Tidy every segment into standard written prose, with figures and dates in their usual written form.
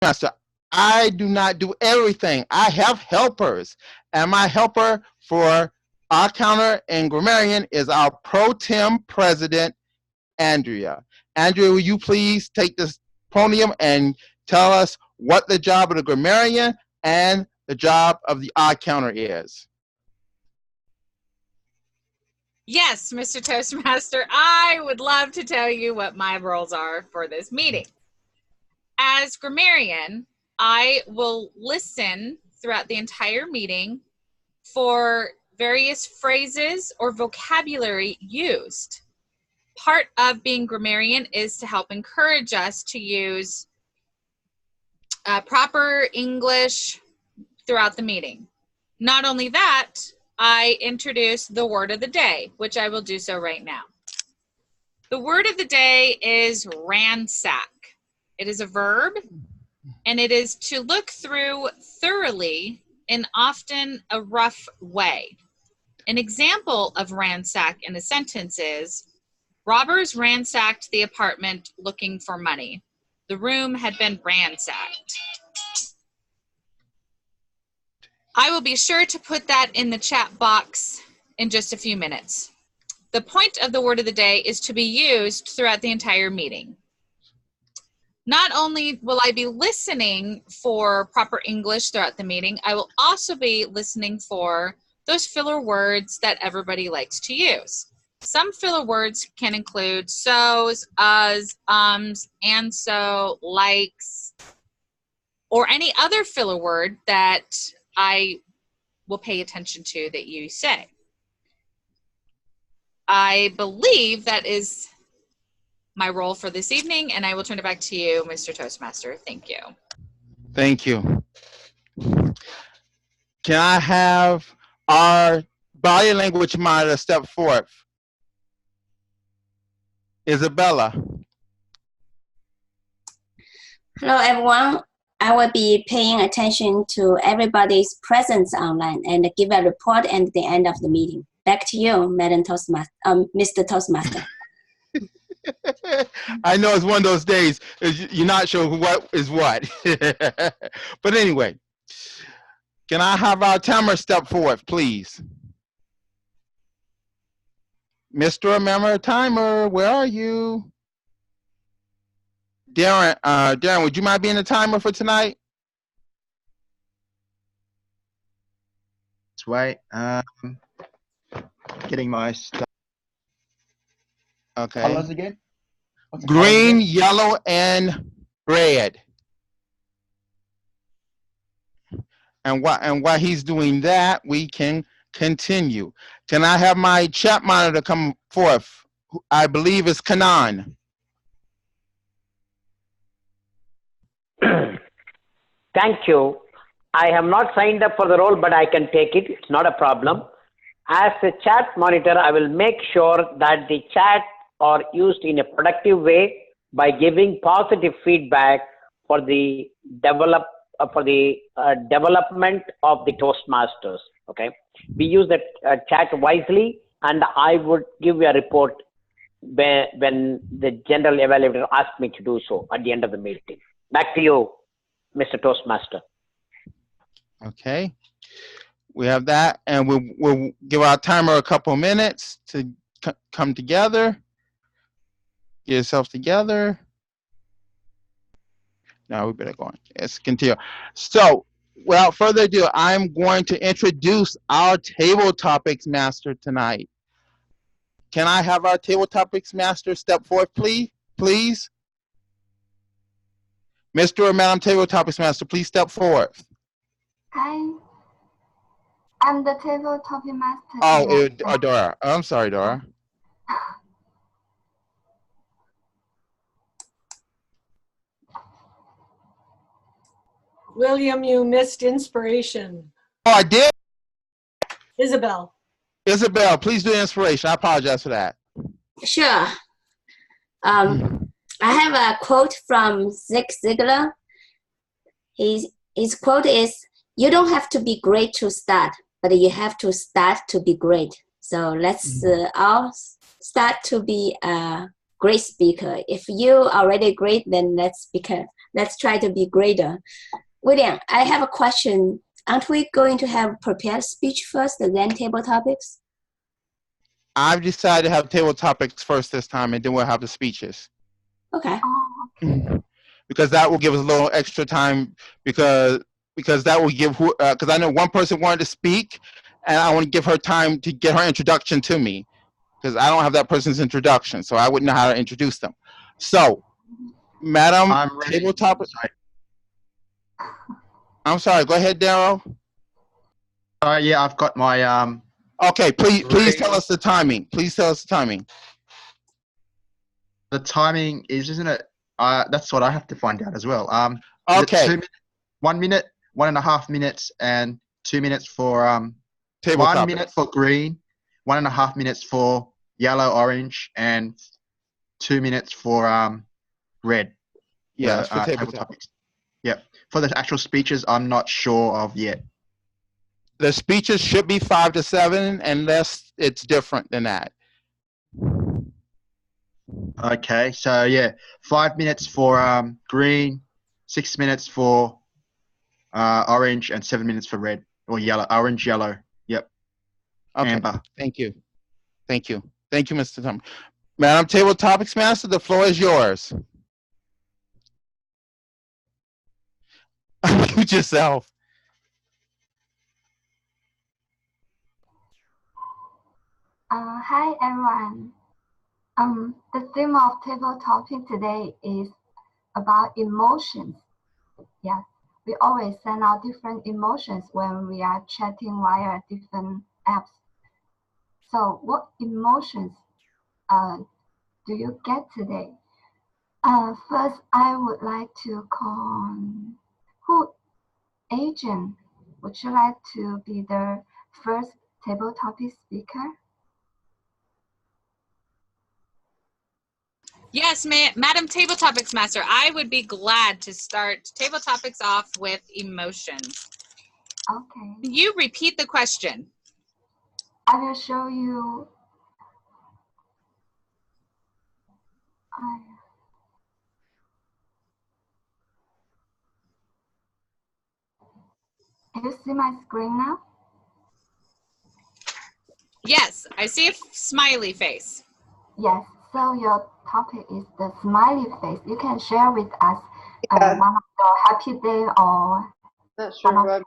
Master, I do not do everything. I have helpers, and my helper for our counter and grammarian is our pro tem president, Andrea. Andrea, will you please take this podium and tell us what the job of the grammarian and the job of the odd counter is? Yes, Mr. Toastmaster, I would love to tell you what my roles are for this meeting. As grammarian, I will listen throughout the entire meeting for various phrases or vocabulary used. Part of being grammarian is to help encourage us to use proper English throughout the meeting. Not only that, I introduce the word of the day, which I will do so right now. The word of the day is ransack. It is a verb, and it is to look through thoroughly in often a rough way. An example of ransack in a sentence is, robbers ransacked the apartment looking for money. The room had been ransacked. I will be sure to put that in the chat box in just a few minutes. The point of the word of the day is to be used throughout the entire meeting. Not only will I be listening for proper English throughout the meeting, I will also be listening for those filler words that everybody likes to use. Some filler words can include so's, us, and so, likes, or any other filler word that I will pay attention to that you say. I believe that is my role for this evening, and I will turn it back to you, Mr. Toastmaster. Thank you. Thank you. Can I have our body language monitor step forth? Isabella. Hello, everyone. I will be paying attention to everybody's presence online and give a report at the end of the meeting. Back to you, Madam Toastmaster, Mr. Toastmaster. I know it's one of those days you're not sure what is what. But anyway, can I have our timer step forward, please? Mr. Remember Timer, where are you? Darren, would you mind being the timer for tonight? That's right. Getting my stuff. Okay. Colors again? What's the Green, colors again? yellow, and red. And while he's doing that, we can continue. Can I have my chat monitor come forth? I believe it's Kanan. Thank you. I have not signed up for the role, but I can take it. It's not a problem. As a chat monitor, I will make sure that the chat are used in a productive way by giving positive feedback for the development of the Toastmasters. Okay, we use that chat wisely, and I would give you a report when the general evaluator asked me to do so at the end of the meeting. Back to you, Mr. Toastmaster. Okay, we have that, and we'll give our timer a couple minutes to come together. Get yourself together. Now we better go on. Let's continue. So, without further ado, I'm going to introduce our table topics master tonight. Can I have our table topics master step forth, please? Mr. or Madam Table Topics Master, please step forward. I'm the table topic master. Oh, Dora. I'm sorry, Dora. William, you missed inspiration. Oh, I did? Isabel. Isabel, please do inspiration. I apologize for that. Sure. I have a quote from Zig Ziglar. His quote is, "You don't have to be great to start, but you have to start to be great." So let's all start to be a great speaker. If you already great, then let's let's try to be greater. William, I have a question. Aren't we going to have prepared speech first, then table topics? I've decided to have table topics first this time, and then we'll have the speeches. Okay. Oh, Because that will give us a little extra time, because that will give, because I know one person wanted to speak, and I want to give her time to get her introduction to me, because I don't have that person's introduction, so I wouldn't know how to introduce them. So, Madam I'm ready. Table Topic. Sorry. I'm sorry. Go ahead, Daryl. Yeah, I've got my Okay, please Ready. tell us the timing. Please tell us the timing. the timing is, isn't it? That's what I have to find out as well. Is it Okay, 2 minutes, 1 minute, 1.5 minutes, and 2 minutes for table 1 topics. minute for green, 1.5 minutes for yellow, orange, and 2 minutes for red. Yes, the, for table table topics. topics. Yep. For the actual speeches, I'm not sure of yet. The speeches should be 5 to 7, unless it's different than that. Okay, so yeah, 5 minutes for green, 6 minutes for orange, and 7 minutes for red or yellow. Orange, yellow. Yep. Okay. Amber. Thank you. Thank you. Thank you, Mr. Thomas. Madam Table Topics Master, the floor is yours. Unmute yourself. hi everyone. The theme of table topic today is about emotions. Yes, we always send out different emotions when we are chatting via different apps. So what emotions do you get today? First, I would like to call who agent. Would you like to be the first table topic speaker? Yes, Madam Table Topics Master, I would be glad to start Table Topics off with emotions. Okay. Can you repeat the question? I will show you. Do you see my screen now? Yes, I see a smiley face. Yes. So your topic is the smiley face. You can share with us one of your happy day or Not one of sure. the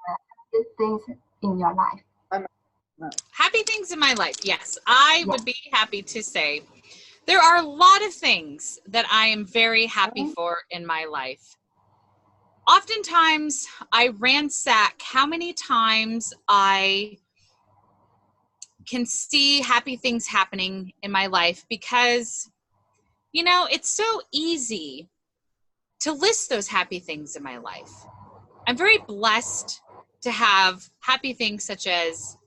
good things in your life. Happy things in my life. Yes, I would be happy to say there are a lot of things that I am very happy for in my life. Oftentimes, I ransack how many times I can see happy things happening in my life because, you know, it's so easy to list those happy things in my life. I'm very blessed to have happy things such as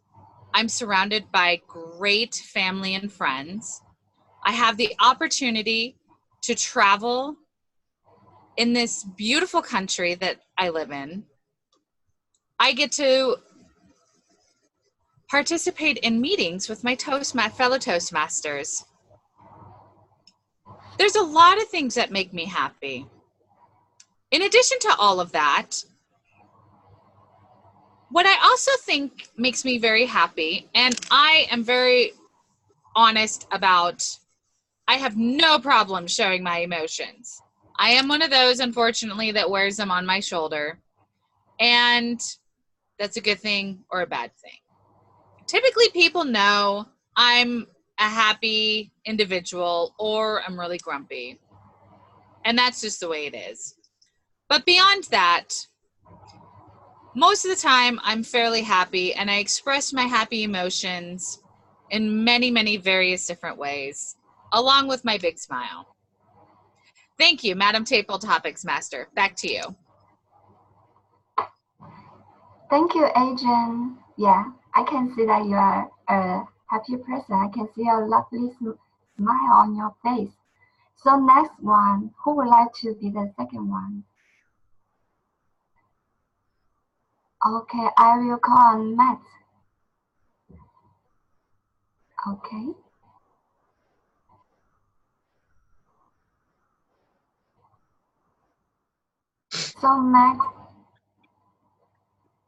I'm surrounded by great family and friends. I have the opportunity to travel in this beautiful country that I live in. I get to participate in meetings with my fellow Toastmasters. There's a lot of things that make me happy. In addition to all of that, what I also think makes me very happy, and I am very honest about, I have no problem showing my emotions. I am one of those, unfortunately, that wears them on my shoulder. And that's a good thing or a bad thing. Typically, people know I'm a happy individual or I'm really grumpy. And that's just the way it is. But beyond that, most of the time, I'm fairly happy, and I express my happy emotions in many, many various different ways, along with my big smile. Thank you, Madam Table Topics Master. Back to you. Thank you, Adrian. Yeah, I can see that you are a happy person. I can see a lovely smile on your face. So next one, who would like to be the second one? Okay, I will call on Matt. Okay. So Max,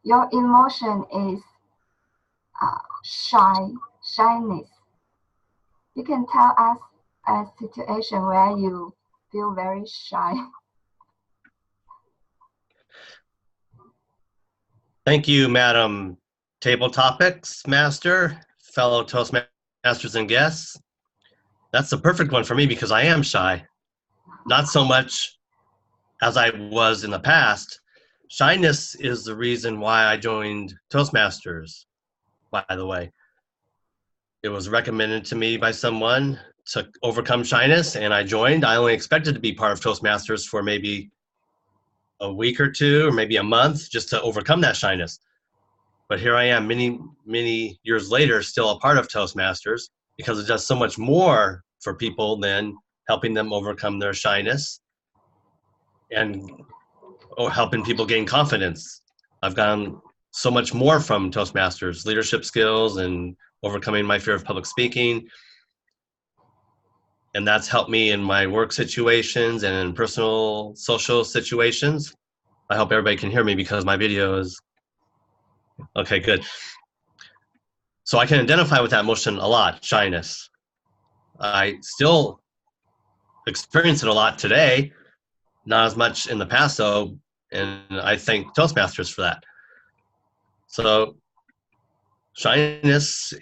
your emotion is shyness. You can tell us a situation where you feel very shy. Thank you, Madam Table Topics Master, fellow Toastmasters and guests. That's the perfect one for me because I am shy. Not so much as I was in the past. Shyness is the reason why I joined Toastmasters, by the way. It was recommended to me by someone to overcome shyness, and I joined. I only expected to be part of Toastmasters for maybe a week or two, or maybe a month, just to overcome that shyness. But here I am many years later, still a part of Toastmasters, because it does so much more for people than helping them overcome their shyness and helping people gain confidence. I've gotten so much more from Toastmasters, leadership skills and overcoming my fear of public speaking. And that's helped me in my work situations and in personal social situations. I hope everybody can hear me because my video is, okay, good. So I can identify with that emotion a lot, shyness. I still experience it a lot today, not as much in the past though, and I thank Toastmasters for that. So Toastmasters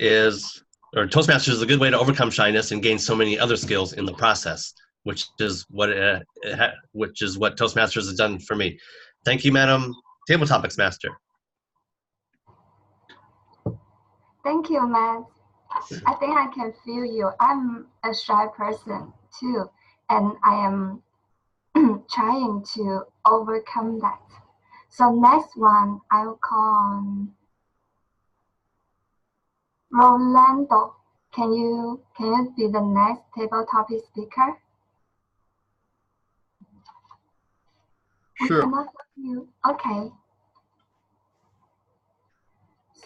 is a good way to overcome shyness and gain so many other skills in the process, which is what Toastmasters has done for me. Thank you, Madam Table Topics Master. Thank you, Max. I think I can feel you. I'm a shy person too, and I am trying to overcome that. So next one, I'll call on Rolando. Can you be the next table topic speaker? We Sure. cannot hear you. Okay.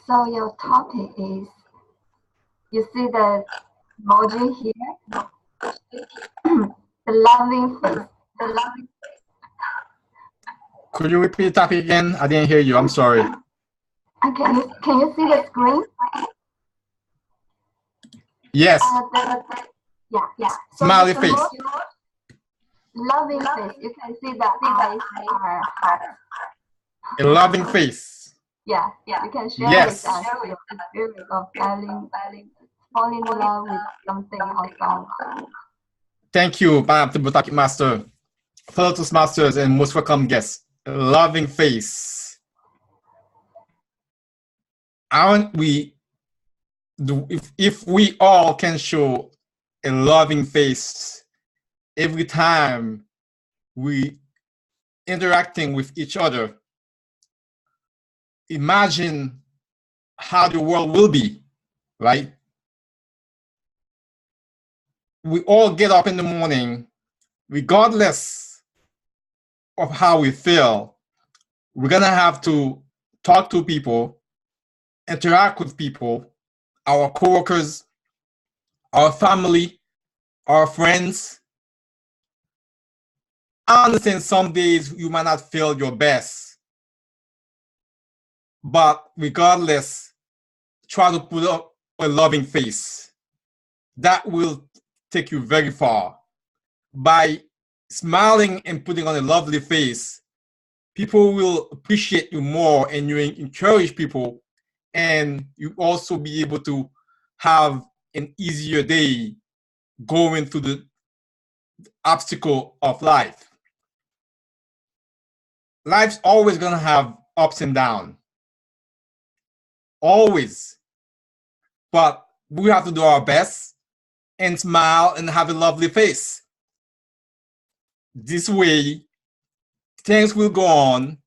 So your topic is, you see the emoji here? The loving face. The loving face. Could you repeat the topic again? I didn't hear you. I'm sorry. Can you see the screen? Yes. Yeah. So Smiley face. Loving face. You can see the eyes are hard. A loving face. Yeah. You can share Yes. with us your experience of falling in love with something or someone. Thank you, Madam Table Topic Master, fellow Toastmasters, and most welcome guests. A loving face. Aren't we? If we all can show a loving face every time we interacting with each other, imagine how the world will be, right? We all get up in the morning, regardless of how we feel, we're gonna have to talk to people, interact with people, our coworkers, our family, our friends. I understand some days you might not feel your best, but regardless, try to put up a loving face. That will take you very far. By smiling and putting on a lovely face, people will appreciate you more, and you encourage people, and you also be able to have an easier day going through the obstacle of life. Life's always gonna have ups and downs. Always. But we have to do our best and smile and have a lovely face. This way, things will go on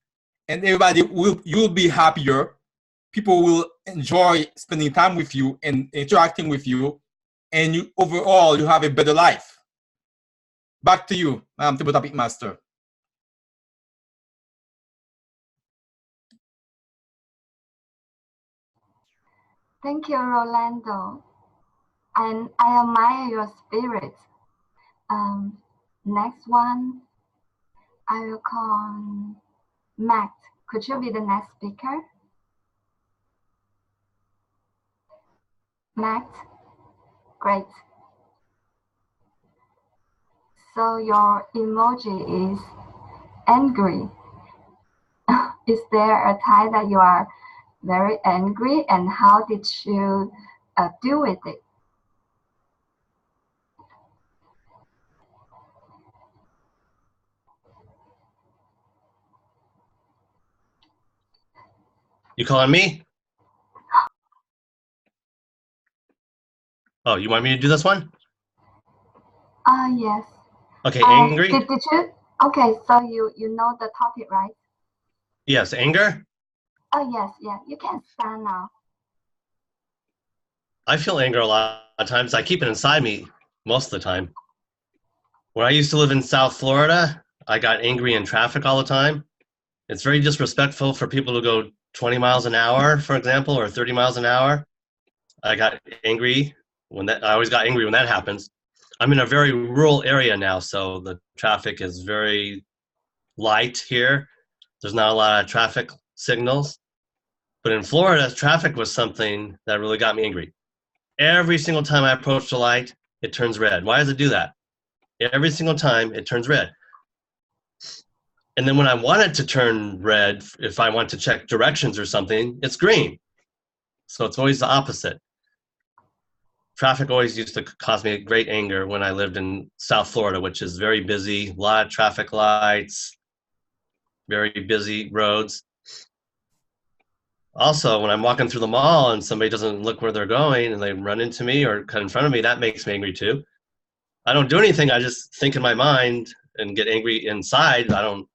and you'll be happier. People will enjoy spending time with you and interacting with you, and overall you have a better life. Back to you, Table Topic Master. Thank you, Rolando. And I admire your spirit. Next one, I will call on Matt, could you be the next speaker? Matt? Great. So your emoji is angry. Is there a time that you are very angry, and how did you deal with it? You calling me? Oh, you want me to do this one? Yes. Okay, angry? Did you? Okay, so you know the topic, right? Yes, anger? Oh, yes, yeah. You can stand now. I feel anger a lot of times. I keep it inside me most of the time. When I used to live in South Florida, I got angry in traffic all the time. It's very disrespectful for people to go 20 miles an hour, for example, or 30 miles an hour. I got angry I always got angry when that happens. I'm in a very rural area now, so the traffic is very light here. There's not a lot of traffic signals. But in Florida, traffic was something that really got me angry. Every single time I approach the light, it turns red. Why does it do that? Every single time it turns red. And then when I want it to turn red, if I want to check directions or something, it's green. So it's always the opposite. Traffic always used to cause me great anger when I lived in South Florida, which is very busy, a lot of traffic lights, very busy roads. Also, when I'm walking through the mall and somebody doesn't look where they're going and they run into me or cut in front of me, that makes me angry too. I don't do anything. I just think in my mind and get angry inside. I don't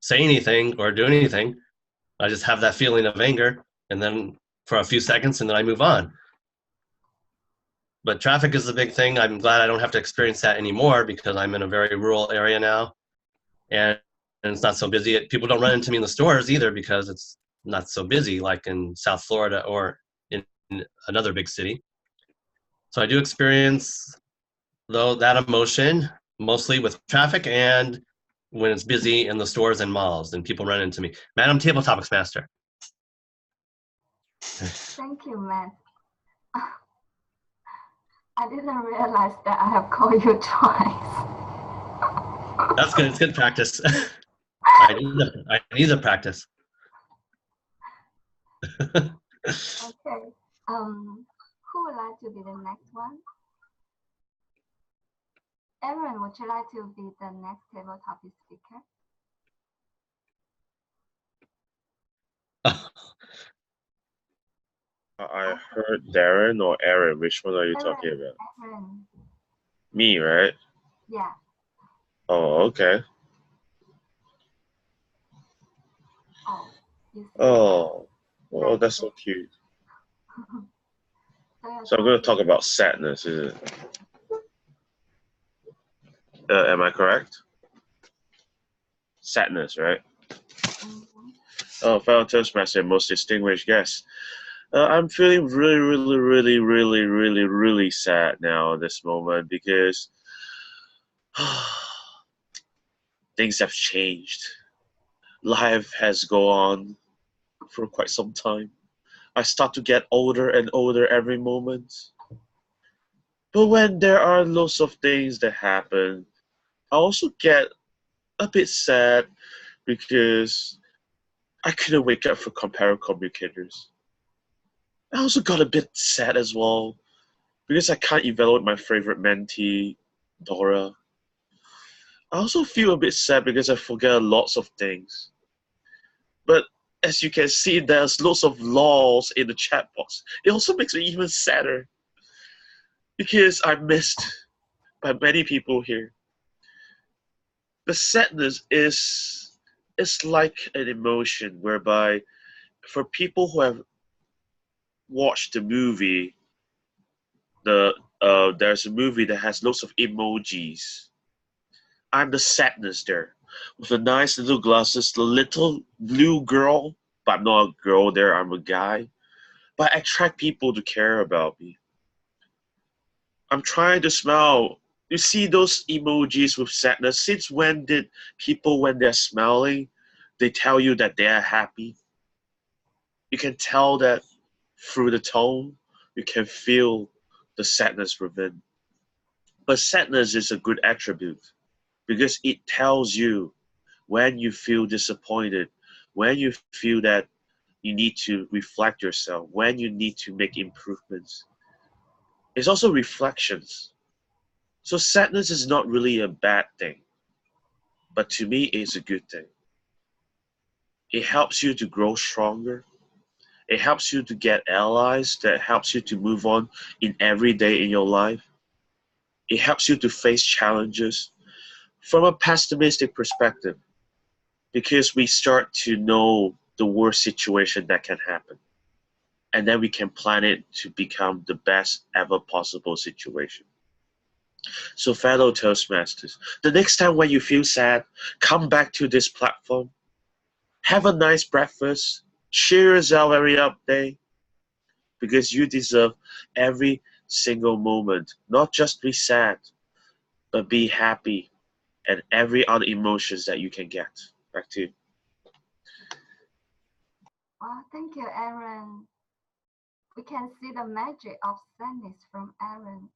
say anything or do anything. I just have that feeling of anger, and then for a few seconds, and then I move on. But traffic is the big thing. I'm glad I don't have to experience that anymore because I'm in a very rural area now, and it's not so busy. People don't run into me in the stores either because it's not so busy like in South Florida or in another big city. So I do experience, though, that emotion mostly with traffic and when it's busy in the stores and malls and people run into me. Madam Table Topics Master. Thank you, Matt. I didn't realize that I have called you twice. That's good. It's good practice. I need the practice. Okay. Who would like to be the next one? Aaron, would you like to be the next table topic speaker? I heard Darren or Aaron. Which one are you talking about? Aaron. Me, right? Yeah. Oh, okay. Oh, Oh, that's so cute. So I'm going to talk about sadness, is it? Am I correct? Sadness, right? Oh, fellow Toastmaster, most distinguished guests. I'm feeling really sad now at this moment because things have changed. Life has gone on for quite some time. I start to get older and older every moment. But when there are lots of things that happen, I also get a bit sad because I couldn't wake up for Comparo Communicators. I also got a bit sad as well because I can't evaluate my favorite mentee, Dora. I also feel a bit sad because I forget lots of things. But as you can see, there's lots of laws in the chat box. It also makes me even sadder because I'm missed by many people here. The sadness is like an emotion whereby for people who have watched the movie, there's a movie that has lots of emojis. I'm the sadness there. With the nice little glasses, the little blue girl, but I'm not a girl there, I'm a guy. But I attract people to care about me. I'm trying to smile. You see those emojis with sadness? Since when did people, when they're smiling, they tell you that they are happy. You can tell that through the tone. You can feel the sadness within. But sadness is a good attribute because it tells you when you feel disappointed, when you feel that you need to reflect yourself, when you need to make improvements. It's also reflections. So sadness is not really a bad thing, but to me, it's a good thing. It helps you to grow stronger. It helps you to get allies that helps you to move on in every day in your life. It helps you to face challenges from a pessimistic perspective because we start to know the worst situation that can happen. And then we can plan it to become the best ever possible situation. So fellow Toastmasters, the next time when you feel sad, come back to this platform, have a nice breakfast, cheer yourself every up day, because you deserve every single moment. Not just be sad, but be happy and every other emotions that you can get. Back to you. Well, thank you, Aaron. We can see the magic of sadness from Aaron.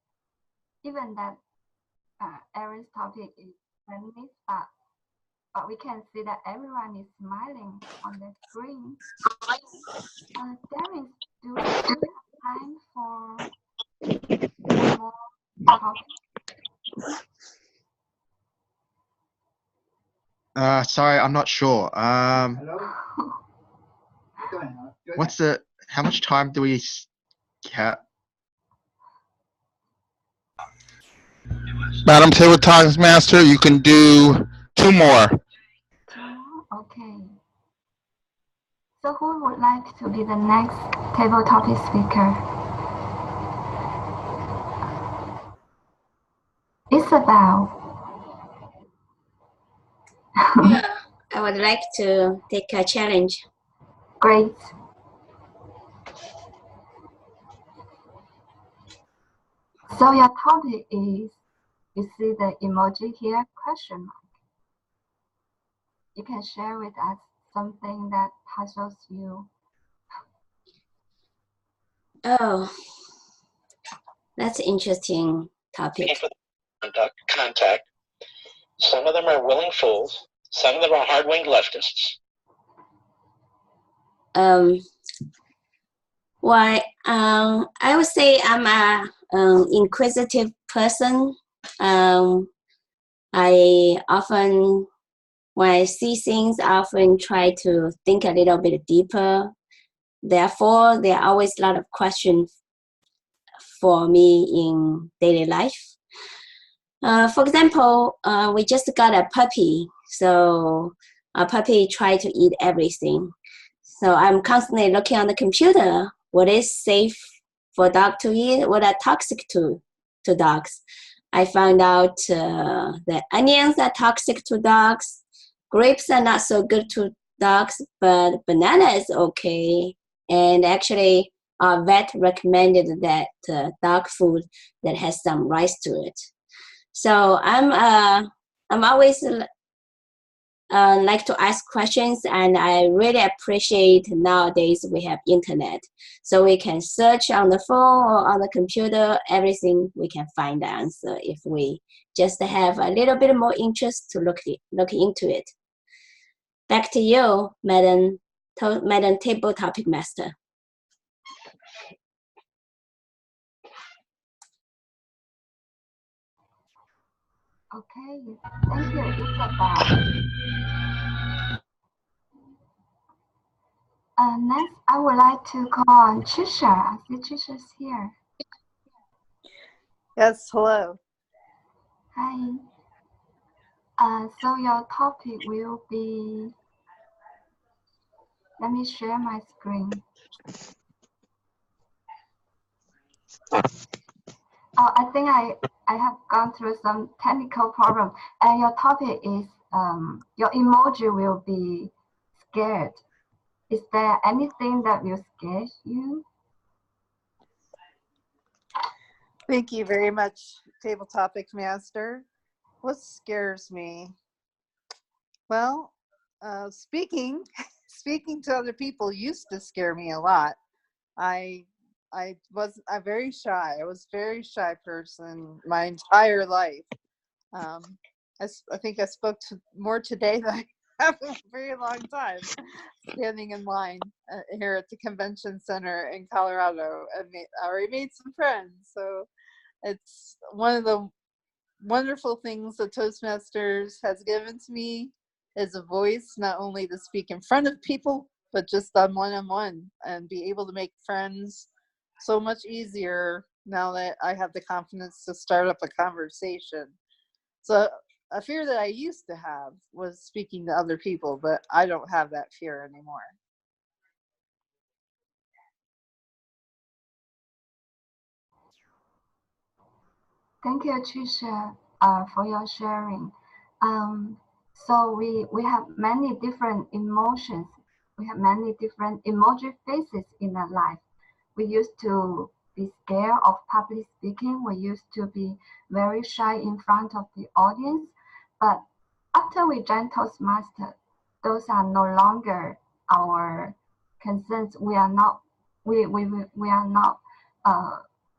Even that Aaron's topic is sadness, but we can see that everyone is smiling on the screen. Darren, do we have time for more topics? Sorry, I'm not sure. What's the? How much time do we have? Madam Table Topics Master, you can do 2 more. Okay. So who would like to be the next table topic speaker? Isabel. I would like to take a challenge. Great. So your topic is, you see the emoji here, question mark. You can share with us something that puzzles you. Oh, that's an interesting topic. Contact. Some of them are willing fools. Some of them are hard-winged leftists. Why? I would say I'm a inquisitive person. I often, when I see things, I often try to think a little bit deeper. Therefore, there are always a lot of questions for me in daily life. For example, we just got a puppy. So a puppy tries to eat everything. So I'm constantly looking on the computer, what is safe for a dog to eat, what are toxic to dogs. I found out that onions are toxic to dogs, grapes are not so good to dogs, but banana is okay. And actually, our vet recommended that dog food that has some rice to it. So I'm always like to ask questions, and I really appreciate nowadays we have internet, so we can search on the phone or on the computer, everything we can find the answer if we just have a little bit more interest to look into it. Back to you, Madam Table Topic Master. Okay, thank you, Isabel. Next, I would like to call on Trisha. I see Trisha's here. Yes, hello. Hi. So your topic will be, let me share my screen. I think I have gone through some technical problem. And your topic is, your emoji will be scared. Is there anything that will scare you? Thank you very much, Table Topic Master. What scares me? Well, speaking to other people used to scare me a lot. I was very shy. I was a very shy person my entire life. I think I spoke more today than I have in a very long time, standing in line here at the convention center in Colorado. I already made some friends, so it's one of the wonderful things that Toastmasters has given to me is a voice, not only to speak in front of people, but just on one-on-one and be able to make friends so much easier now that I have the confidence to start up a conversation. So a fear that I used to have was speaking to other people, but I don't have that fear anymore. Thank you, Tricia, for your sharing. So we have many different emotions. We have many different emoji faces in our life. We used to be scared of public speaking. We used to be very shy in front of the audience. But after we joined Toastmasters, those are no longer our concerns. We are not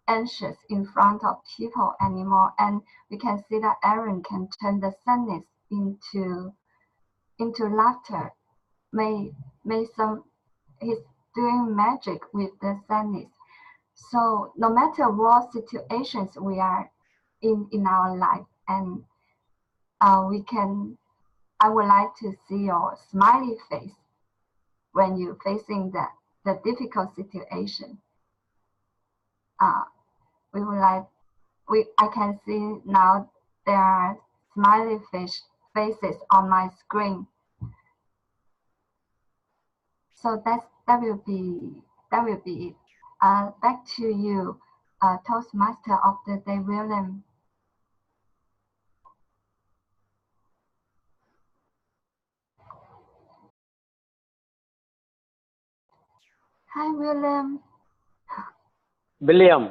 anxious in front of people anymore, and we can see that Aaron can turn the sadness into laughter. He's doing magic with the sadness. So no matter what situations we are in our life, and I would like to see your smiley face when you're facing the difficult situation. I can see now there are smiley faces on my screen. So that will be it. Back to you, Toastmaster of the day, William. Hi, William. William.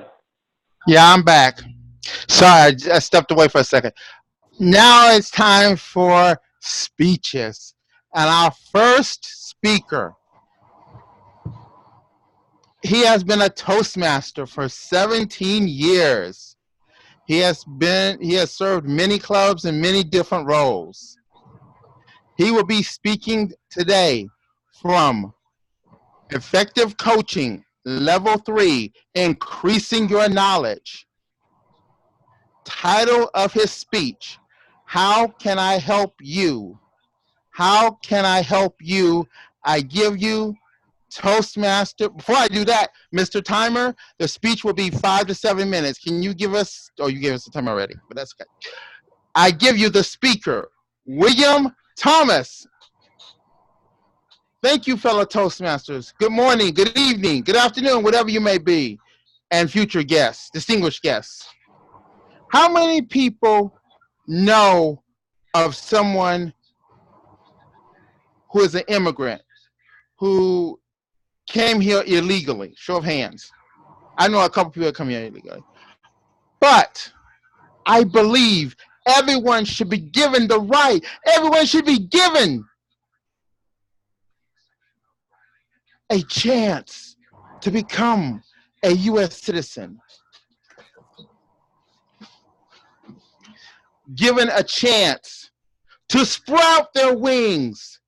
Yeah, I'm back. Sorry, I stepped away for a second. Now it's time for speeches. And our first speaker, he has been a Toastmaster for 17 years. He has served many clubs in many different roles. He will be speaking today from Effective Coaching, Level 3, Increasing Your Knowledge. Title of his speech, How Can I Help You? How can I help you? I give you Toastmaster. Before I do that, Mr. Timer, the speech will be 5 to 7 minutes. Can you give us, oh, you gave us the time already, but that's okay. I give you the speaker, William Thomas. Thank you, fellow Toastmasters. Good morning, good evening, good afternoon, whatever you may be, and future guests, distinguished guests. How many people know of someone who is an immigrant, who came here illegally? Show of hands. I know a couple people come here illegally. But I believe everyone should be given the right. Everyone should be given a chance to become a U.S. citizen. Given a chance to sprout their wings.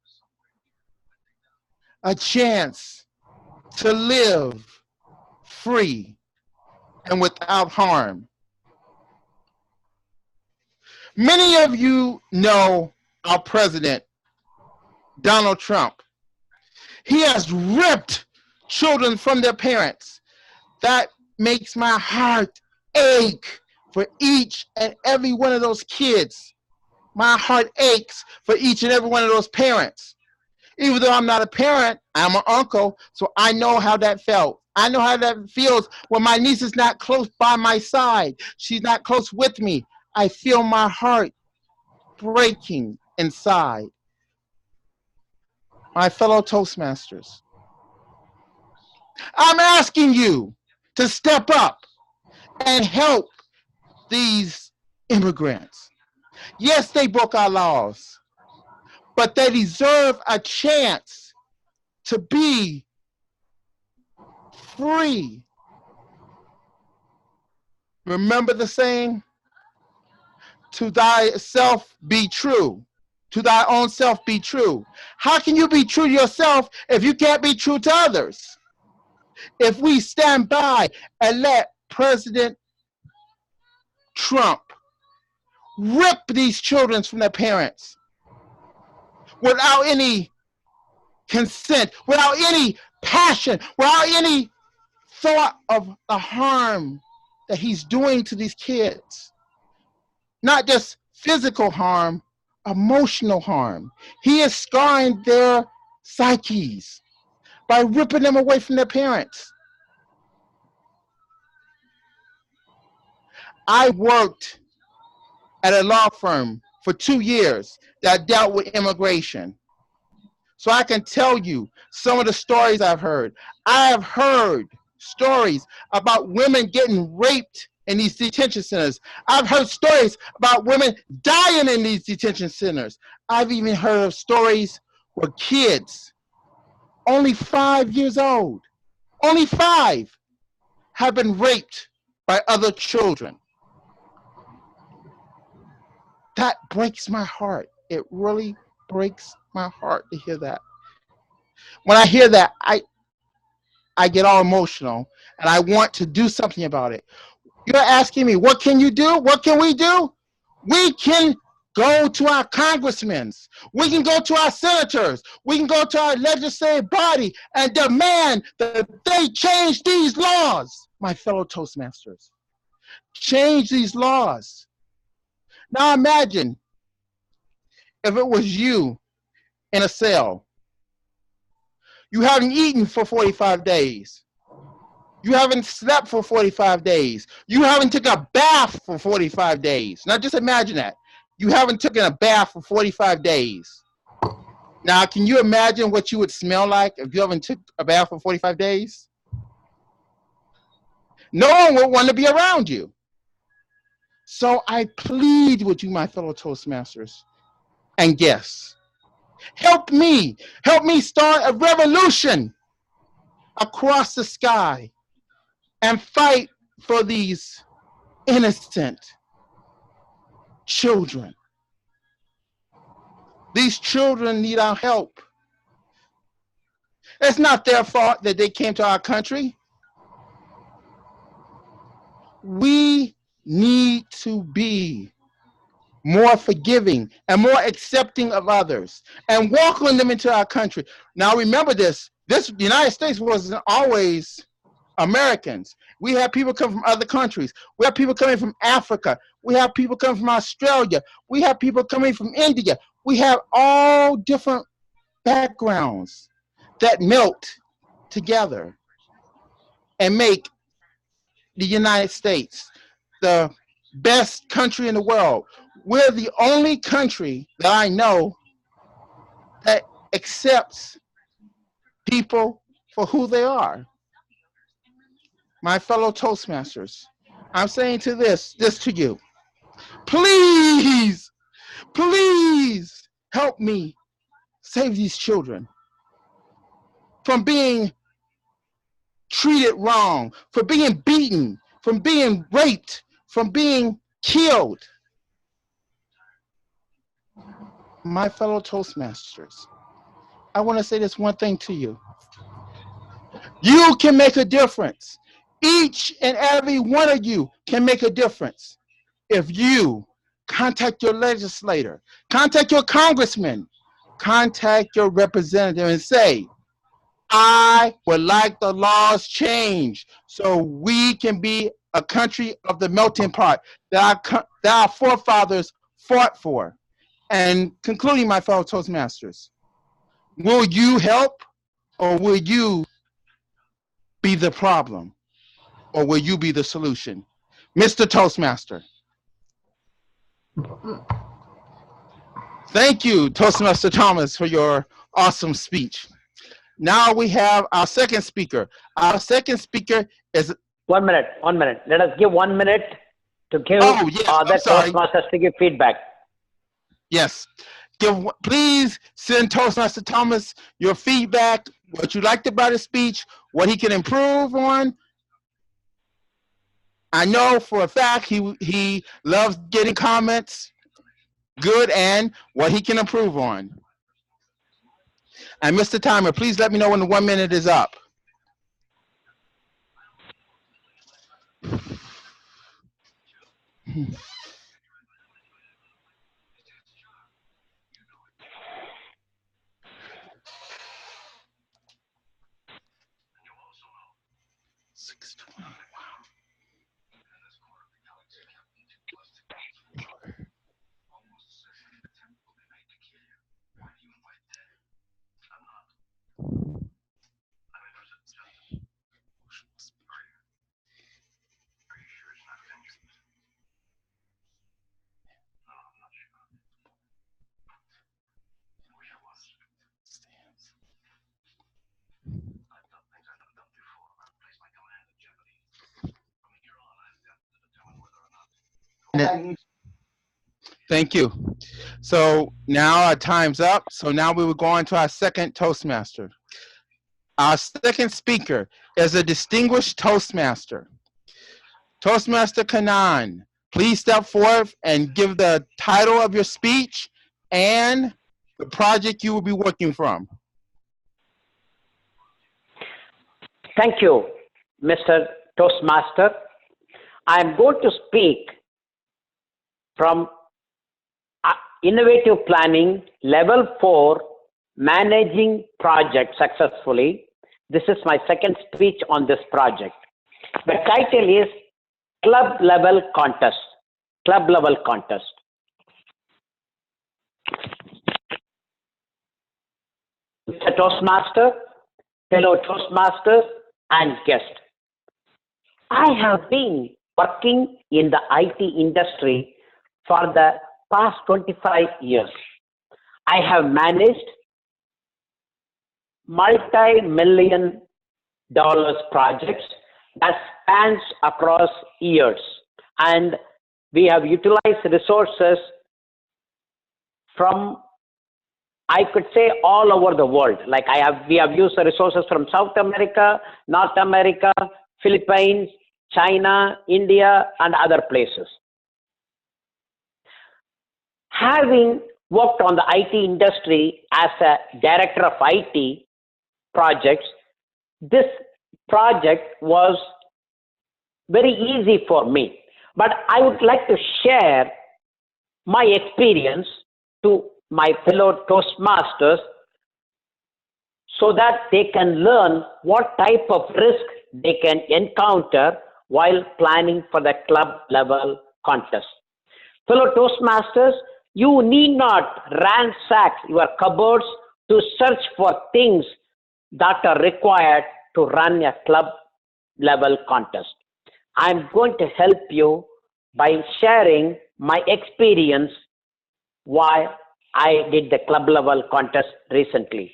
A chance to live free and without harm. Many of you know our president, Donald Trump. He has ripped children from their parents. That makes my heart ache for each and every one of those kids. My heart aches for each and every one of those parents. Even though I'm not a parent, I'm an uncle, so I know how that felt. I know how that feels when my niece is not close by my side. She's not close with me. I feel my heart breaking inside. My fellow Toastmasters, I'm asking you to step up and help these immigrants. Yes, they broke our laws, but they deserve a chance to be free. Remember the saying? To thyself be true. To thy own self be true. How can you be true to yourself if you can't be true to others? If we stand by and let President Trump rip these children from their parents without any consent, without any passion, without any thought of the harm that he's doing to these kids. Not just physical harm, emotional harm. He is scarring their psyches by ripping them away from their parents. I worked at a law firm for 2 years that dealt with immigration. So I can tell you some of the stories I've heard. I have heard stories about women getting raped in these detention centers. I've heard stories about women dying in these detention centers. I've even heard of stories where kids, only 5 years old, only 5, have been raped by other children. That breaks my heart. It really breaks my heart to hear that. When I hear that, I get all emotional and I want to do something about it. You're asking me, what can you do? What can we do? We can go to our congressmen. We can go to our senators. We can go to our legislative body and demand that they change these laws, my fellow Toastmasters. Change these laws. Now imagine if it was you in a cell. You haven't eaten for 45 days. You haven't slept for 45 days. You haven't taken a bath for 45 days. Now just imagine that. You haven't taken a bath for 45 days. Now, can you imagine what you would smell like if you haven't took a bath for 45 days? No one would want to be around you. So I plead with you, my fellow Toastmasters and guests. Help me start a revolution across the sky and fight for these innocent children. These children need our help. It's not their fault that they came to our country. We need to be more forgiving and more accepting of others and welcome them into our country. Now remember this, the United States wasn't always Americans. We have people come from other countries. We have people coming from Africa. We have people coming from Australia. We have people coming from India. We have all different backgrounds that melt together and make the United States the best country in the world. We're the only country that I know that accepts people for who they are. My fellow Toastmasters, I'm saying this to you. Please, please help me save these children from being treated wrong, from being beaten, from being raped, from being killed. My fellow Toastmasters, I want to say this one thing to you. You can make a difference. Each and every one of you can make a difference if you contact your legislator, contact your congressman, contact your representative and say, I would like the laws changed so we can be a country of the melting pot that our forefathers fought for. And concluding, my fellow Toastmasters, will you help or will you be the problem? Or will you be the solution? Mr. Toastmaster. Thank you, Toastmaster Thomas, for your awesome speech. Now we have our second speaker. Our second speaker is... 1 minute, 1 minute. Let us give 1 minute to give yes, other Toastmasters to give feedback. Yes. Please send Toastmaster Thomas your feedback, what you liked about his speech, what he can improve on. I know for a fact he loves getting comments, good and what he can improve on. And Mr. Timer, please let me know when the 1 minute is up. Thank you. So now our time's up. So now we will go on to our second Toastmaster. Our second speaker is a distinguished Toastmaster. Toastmaster Kanan, please step forth and give the title of your speech and the project you will be working from. Thank you, Mr. Toastmaster. I'm going to speak from Innovative Planning Level 4, Managing Projects Successfully. This is my second speech on this project. The title is Club Level Contest. Club Level Contest. Mr. Toastmaster, fellow Toastmasters and guests. I have been working in the IT industry for the past 25 years. I have managed multi-million dollars projects that spans across years, and we have utilized resources from, I could say, all over the world. Like we have used the resources from South America, North America, Philippines, China, India, and other places. Having worked on the IT industry as a director of IT projects, this project was very easy for me. But I would like to share my experience to my fellow Toastmasters so that they can learn what type of risk they can encounter while planning for the club level contest. Fellow Toastmasters, you need not ransack your cupboards to search for things that are required to run a club level contest. I'm going to help you by sharing my experience while I did the club level contest recently.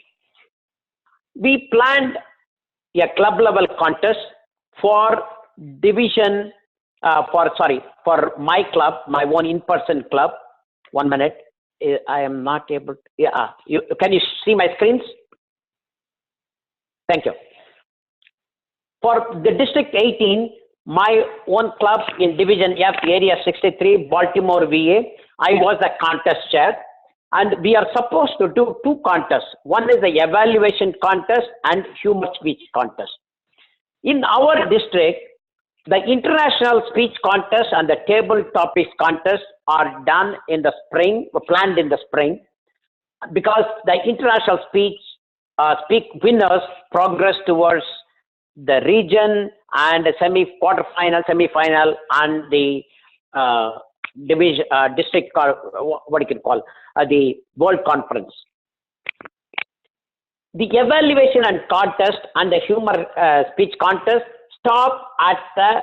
We planned a club level contest for division, for my club, my own in-person club. 1 minute. I am not able to, can you see my screens? Thank you. For the District 18, my own club in Division F, Area 63, Baltimore, VA, I was the contest chair. And we are supposed to do two contests. One is the evaluation contest and humor speech contest. In our district, the international speech contest and the table topics contest are done in the spring, planned in the spring, because the international speak winners progress towards the region and the quarterfinal, semi-final, and the division, district, what you can call, the World Conference. The evaluation and contest and the humor speech contest stop at the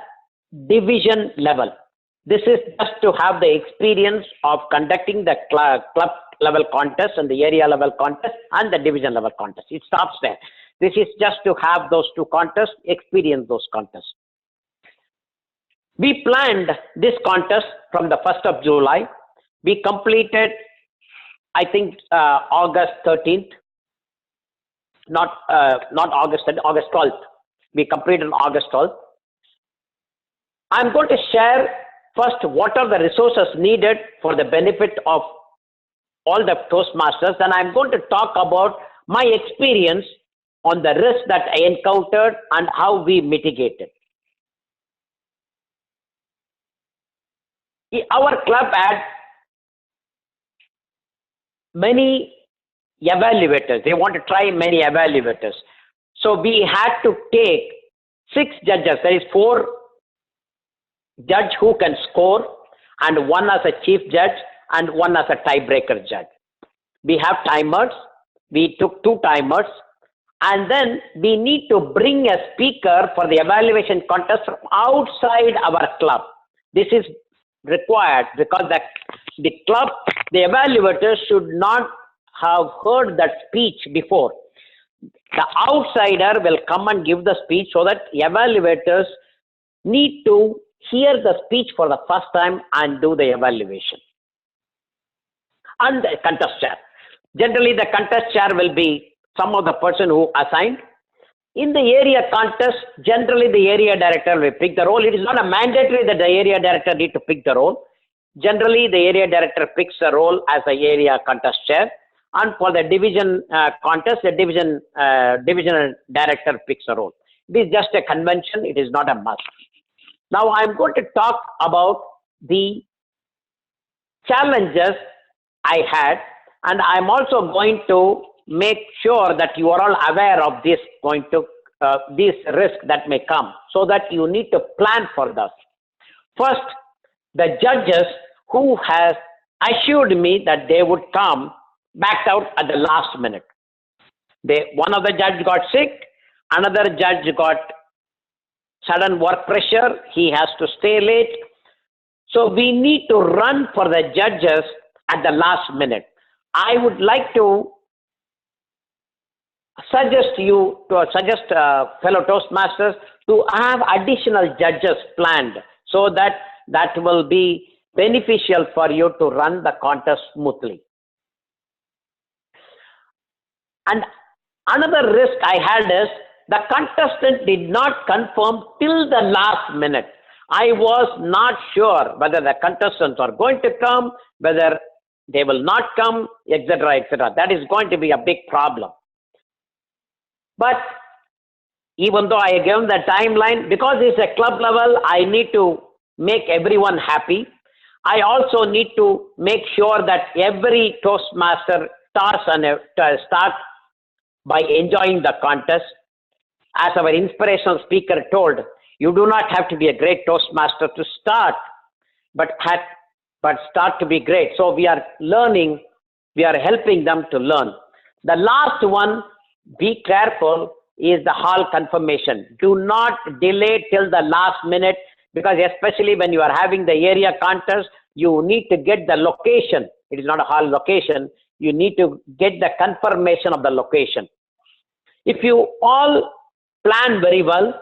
division level. This is just to have the experience of conducting the club level contest and the area level contest and the division level contest. It stops there. This is just to have those two contests, experience those contests. We planned this contest from the 1st of July. We completed I think August 13th, not August 13th, August 12th. We completed on August 12th. I'm going to share first what are the resources needed for the benefit of all the Toastmasters. Then I'm going to talk about my experience on the risk that I encountered and how we mitigated. Our club had many evaluators. They want to try many evaluators. So we had to take 6 judges. There is 4 judge who can score, and 1 as a chief judge and 1 as a tiebreaker judge. We have timers. We took 2 timers, and then we need to bring a speaker for the evaluation contest from outside our club. This is required because the club, the evaluators should not have heard that speech before. The outsider will come and give the speech so that evaluators need to hear the speech for the first time and do the evaluation. And the contest chair. Generally, the contest chair will be some of the person who assigned. In the area contest, generally the area director will pick the role. It is not a mandatory that the area director need to pick the role. Generally, the area director picks the role as the area contest chair. And for the division contest, the divisional director picks a role. It is just a convention. It is not a must. Now I'm going to talk about the challenges I had, and I'm also going to make sure that you are all aware of this these risks that may come, so that you need to plan for this. First, the judges who has assured me that they would come backed out at the last minute. One of the judge got sick, another judge got sudden work pressure, he has to stay late. So we need to run for the judges at the last minute. I would like to suggest fellow Toastmasters to have additional judges planned, so that will be beneficial for you to run the contest smoothly. And another risk I had is the contestant did not confirm till the last minute. I was not sure whether the contestants are going to come, whether they will not come, etc., etc. That is going to be a big problem. But even though I gave the timeline, because it's a club level, I need to make everyone happy. I also need to make sure that every Toastmaster starts by enjoying the contest. As our inspirational speaker told, you do not have to be a great Toastmaster to start, but start to be great. So we are learning, we are helping them to learn. The last one, be careful, is the hall confirmation. Do not delay till the last minute, because especially when you are having the area contest, you need to get the location. It is not a hall location. You need to get the confirmation of the location. If you all plan very well,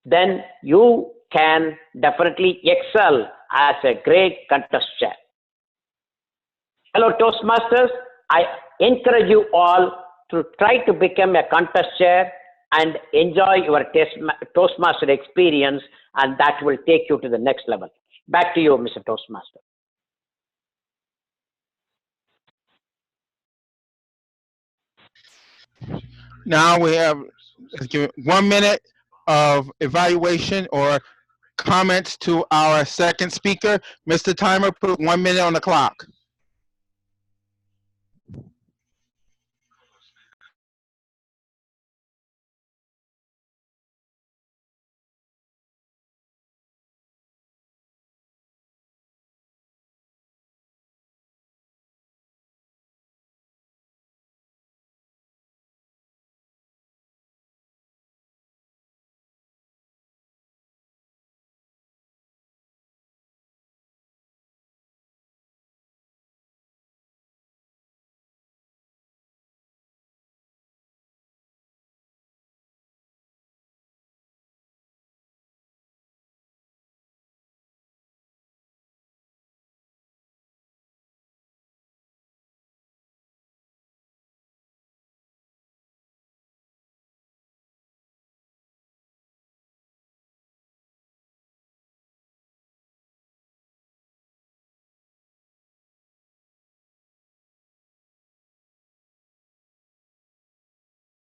then you can definitely excel as a great contest chair. Hello Toastmasters, I encourage you all to try to become a contest chair and enjoy your Toastmaster experience, and that will take you to the next level. Back to you, Mr. Toastmaster. Now we have 1 minute of evaluation or comments to our second speaker. Mr. Timer, put 1 minute on the clock.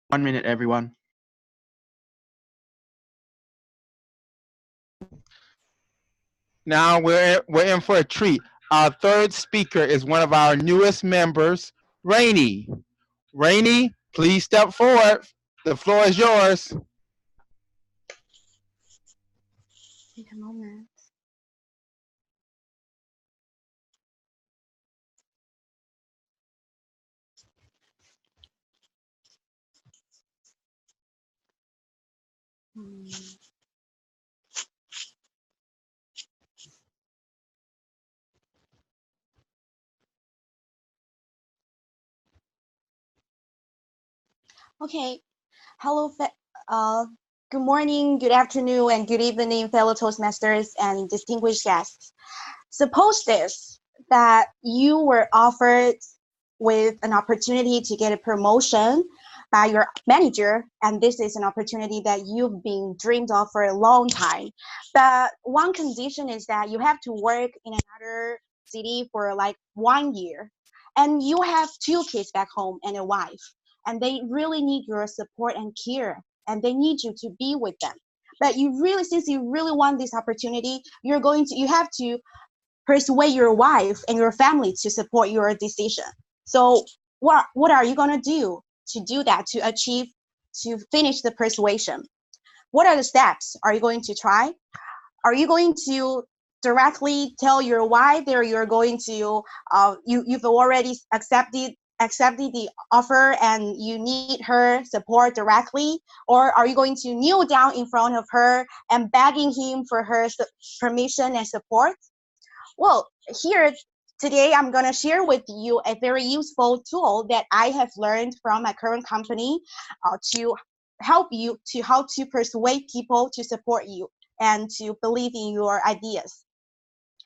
1 minute, everyone. Now we're in for a treat. Our third speaker is one of our newest members, Rainey. Rainey, please step forward. The floor is yours. Wait a moment. Okay. Hello. Good morning, good afternoon, and good evening, fellow Toastmasters and distinguished guests. Suppose this, that you were offered with an opportunity to get a promotion by your manager, and this is an opportunity that you've been dreamed of for a long time. But one condition is that you have to work in another city for like 1 year, and you have 2 kids back home and a wife, and they really need your support and care, and they need you to be with them. But since you really want this opportunity, you have to persuade your wife and your family to support your decision. So what are you gonna do that, to finish the persuasion? What are the steps are you going to try? Are you going to directly tell your wife that you're going to you've already accepted the offer and you need her support directly? Or are you going to kneel down in front of her and begging him for her permission and support? Well, here today I'm going to share with you a very useful tool that I have learned from my current company to help you to how to persuade people to support you and to believe in your ideas.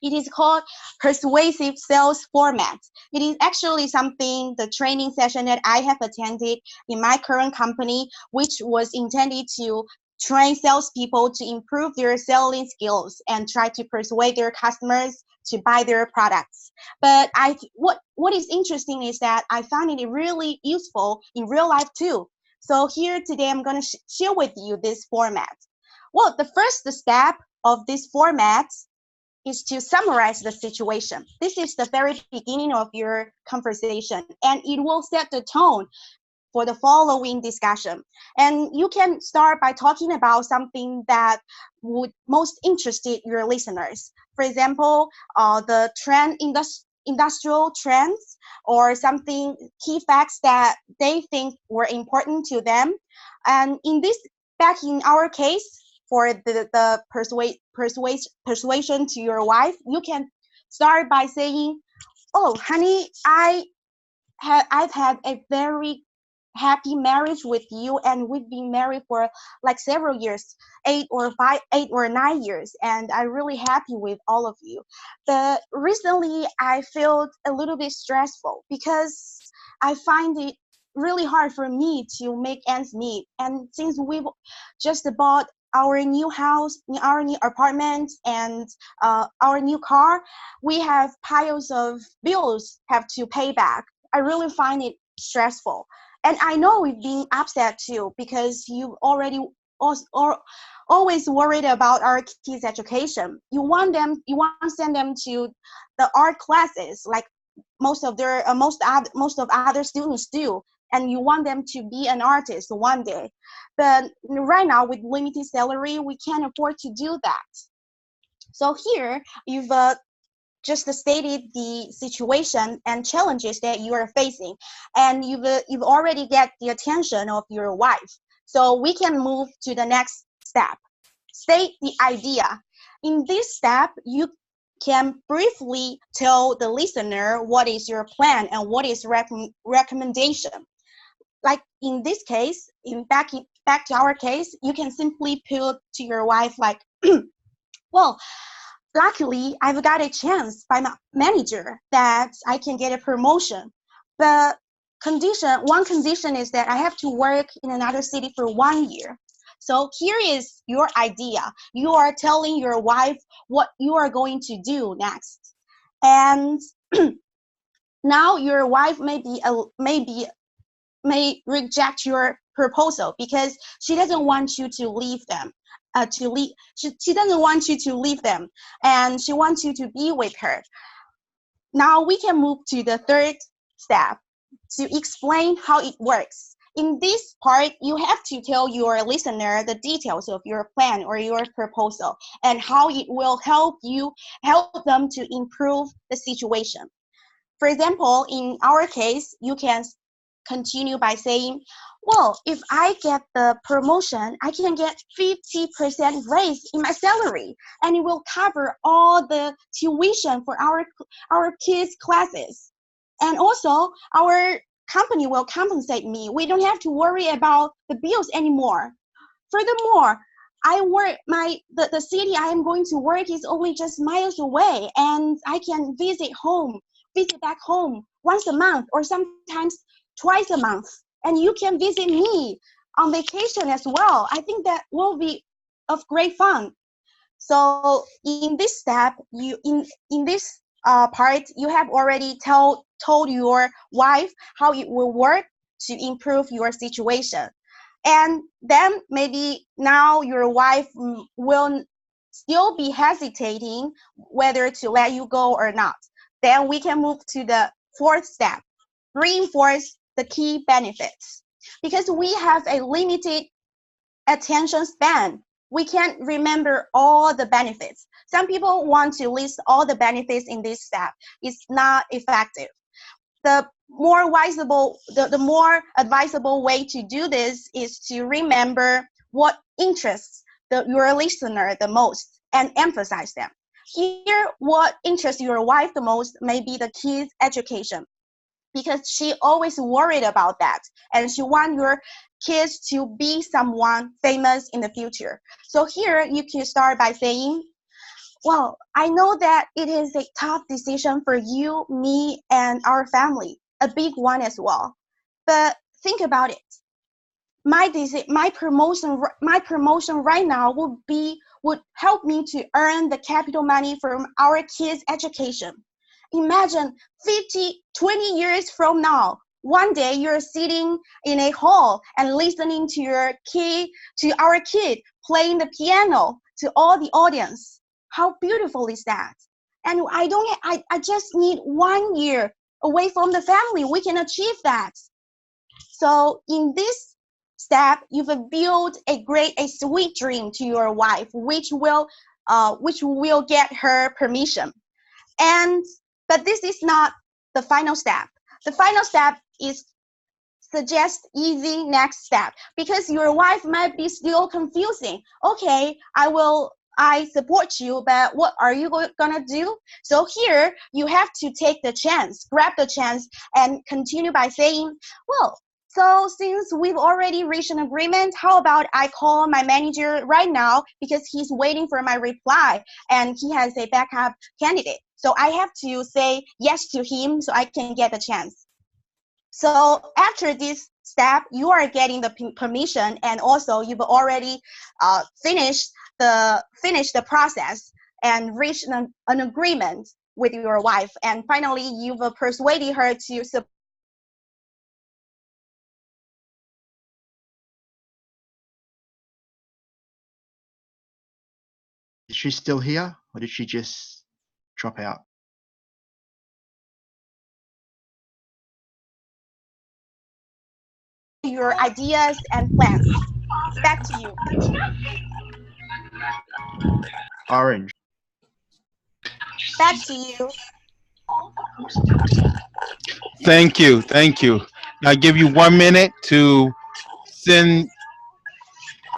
It is called persuasive sales format. It is actually the training session that I have attended in my current company, which was intended to train salespeople to improve their selling skills and try to persuade their customers to buy their products. But what is interesting is that I found it really useful in real life too. So here today I'm going to share with you this format. Well, the first step of this format is to summarize the situation. This is the very beginning of your conversation, and it will set the tone for the following discussion. And you can start by talking about something that would most interest your listeners. For example, the industrial trends, or something key facts that they think were important to them. And back in our case, for the persuasion to your wife, you can start by saying, "Oh, honey, I've had a very happy marriage with you, and we've been married for like several years, 8 or 9 years, and I'm really happy with all of you. But recently I felt a little bit stressful because I find it really hard for me to make ends meet. And since we've just bought our new house, our new apartment, and our new car, we have piles of bills have to pay back. I really find it stressful. And I know we've been upset too, because you've already always worried about our kids' education. You want to send them to the art classes, like most of other students do, and you want them to be an artist one day. But right now, with limited salary, we can't afford to do that. So here, you've just stated the situation and challenges that you are facing, and you've already get the attention of your wife. So we can move to the next step. State the idea. In this step, you can briefly tell the listener what is your plan and what is recommendation. Like in this case, back to our case, you can simply put to your wife like, "Well, luckily, I've got a chance by my manager that I can get a promotion. But one condition is that I have to work in another city for 1 year. So here is your idea. You are telling your wife what you are going to do next. And now your wife may reject your proposal because she doesn't want you to leave them. She doesn't want you to leave them, and she wants you to be with her. Now we can move to the third step to explain how it works. In this part, you have to tell your listener the details of your plan or your proposal and how it will help them to improve the situation. For example, in our case, you can continue by saying, well, if I get the promotion, I can get 50% raise in my salary, and it will cover all the tuition for our kids' classes. And also, our company will compensate me. We don't have to worry about the bills anymore. Furthermore, the city I am going to work is only just miles away, and I can visit back home once a month or sometimes twice a month. And you can visit me on vacation as well. I think that will be of great fun. So in this step, in this part, you have already told your wife how it will work to improve your situation. And then maybe now your wife will still be hesitating whether to let you go or not. Then we can move to the fourth step, reinforce the key benefits. Because we have a limited attention span, we can't remember all the benefits. Some people want to list all the benefits in this step. It's not effective. The more advisable way to do this is to remember what interests your listener the most and emphasize them. Here, what interests your wife the most may be the kids' education, because she always worried about that, and she wants your kids to be someone famous in the future. So here, you can start by saying, well, I know that it is a tough decision for you, me, and our family, a big one as well. But think about it. My promotion right now would help me to earn the capital money from our kids' education. Imagine 20 years from now, one day you're sitting in a hall and listening to our kid playing the piano to all the audience. How beautiful is that? And I just need 1 year away from the family. We can achieve that. So in this step, you've built a sweet dream to your wife, which will get her permission. But this is not the final step. The final step is suggest easy next step, because your wife might be still confusing. Okay, I support you, but what are you gonna do? So here you have to take the chance, grab the chance, and continue by saying, well, so since we've already reached an agreement, how about I call my manager right now, because he's waiting for my reply and he has a backup candidate. So I have to say yes to him so I can get the chance. So after this step, you are getting the permission, and also you've already finished the process and reached an agreement with your wife. And finally, you've persuaded her to support. Is she still here, or did she just drop out? Your ideas and plans. Back to you. Orange. Back to you. Thank you. Thank you. I'll give you 1 minute to send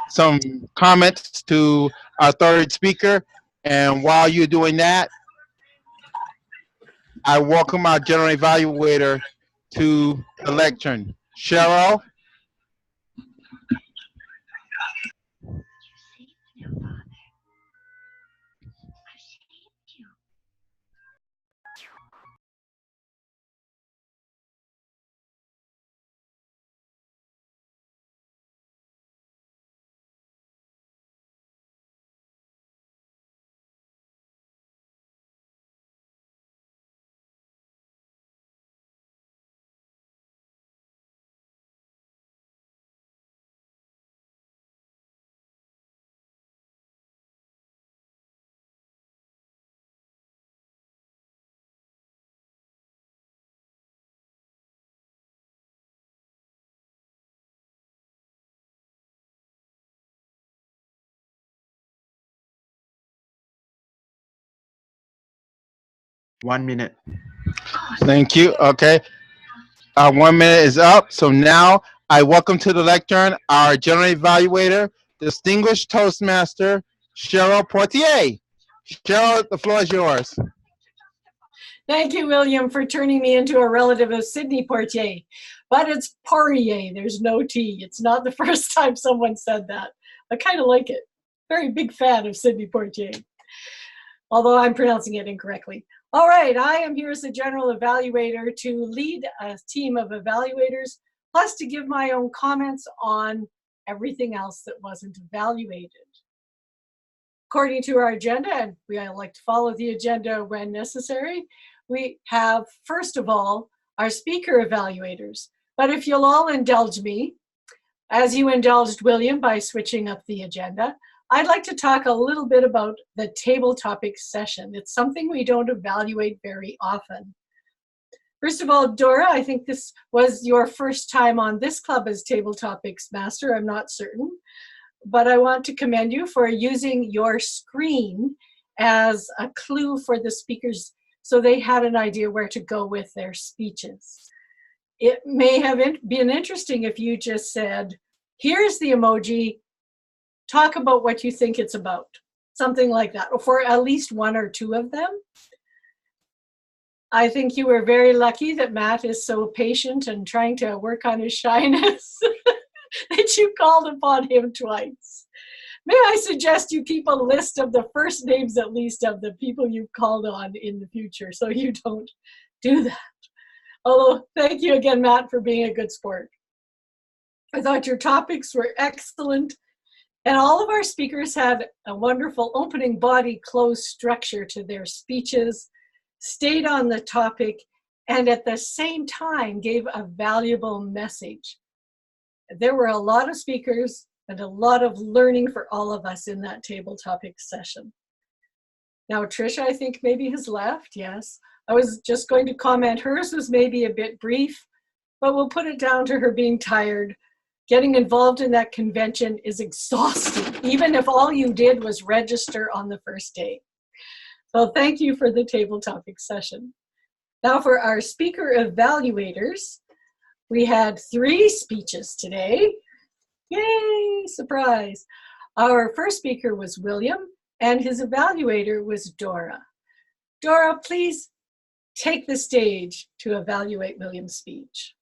some comments to our third speaker. And while you're doing that, I welcome our general evaluator to the lectern. Cheryl. 1 minute. Thank you. Okay. 1 minute is up. So now I welcome to the lectern our general evaluator, distinguished Toastmaster, Cheryl Portier. Cheryl, the floor is yours. Thank you, William, for turning me into a relative of Sidney Poitier. But it's Poirier, there's no T. It's not the first time someone said that. I kind of like it. Very big fan of Sidney Poitier, although I'm pronouncing it incorrectly. All right, I am here as the general evaluator to lead a team of evaluators, plus to give my own comments on everything else that wasn't evaluated. According to our agenda, and we like to follow the agenda when necessary, we have, first of all, our speaker evaluators. But if you'll all indulge me, as you indulged William by switching up the agenda, I'd like to talk a little bit about the table topics session. It's something we don't evaluate very often. First of all, Dora, I think this was your first time on this club as Table Topics Master. I'm not certain. But I want to commend you for using your screen as a clue for the speakers so they had an idea where to go with their speeches. It may have been interesting if you just said, here's the emoji, talk about what you think it's about. Something like that, or for at least one or two of them. I think you were very lucky that Matt is so patient and trying to work on his shyness that you called upon him twice. May I suggest you keep a list of the first names, at least, of the people you've called on in the future so you don't do that. Although, thank you again, Matt, for being a good sport. I thought your topics were excellent, and all of our speakers had a wonderful opening body close structure to their speeches, stayed on the topic, and at the same time gave a valuable message. There were a lot of speakers and a lot of learning for all of us in that table topics session. Now, Tricia, I think maybe has left, yes. I was just going to comment, hers was maybe a bit brief, but we'll put it down to her being tired. Getting involved in that convention is exhausting, even if all you did was register on the first day. So thank you for the table topics session. Now for our speaker evaluators, we had 3 speeches today. Yay, surprise. Our first speaker was William, and his evaluator was Dora. Dora, please take the stage to evaluate William's speech.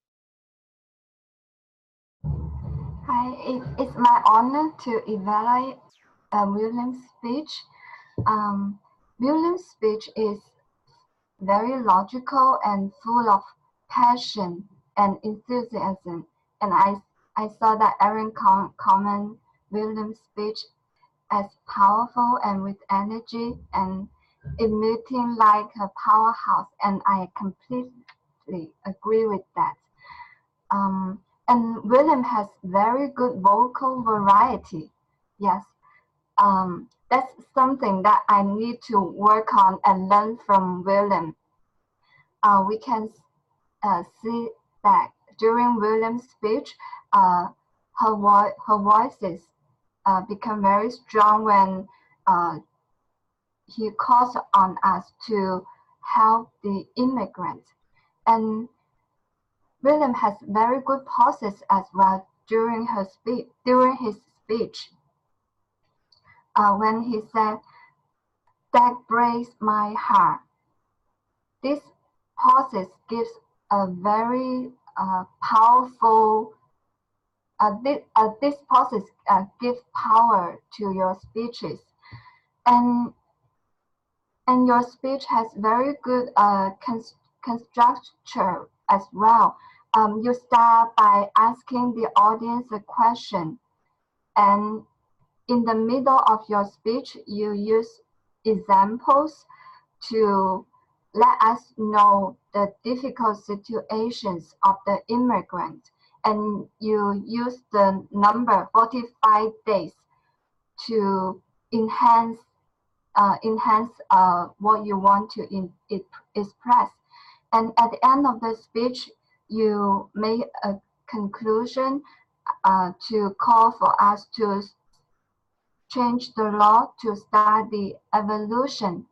Hi, it's my honor to evaluate William's speech. William's speech is very logical and full of passion and enthusiasm, and I saw that Aaron comment William's speech as powerful and with energy and emitting like a powerhouse, and I completely agree with that. And William has very good vocal variety. Yes, that's something that I need to work on and learn from William. We can see that during William's speech, her voices become very strong when he calls on us to help the immigrants. And William has very good pauses as well during his speech. When he said, "That breaks my heart." This pauses gives a very powerful. This pauses give power to your speeches, and your speech has very good structure as well. You start by asking the audience a question, and in the middle of your speech, you use examples to let us know the difficult situations of the immigrants, and you use the number 45 days to enhance what you want to express. And at the end of the speech, you make a conclusion to call for us to change the law to start the evolution.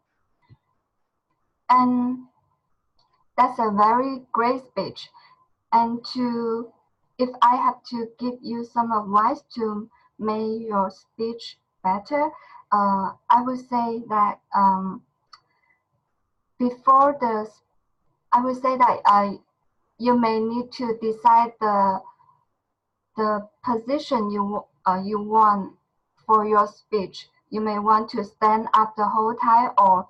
And that's a very great speech. And if I have to give you some advice to make your speech better, I would say that you may need to decide the position you want for your speech. You may want to stand up the whole time or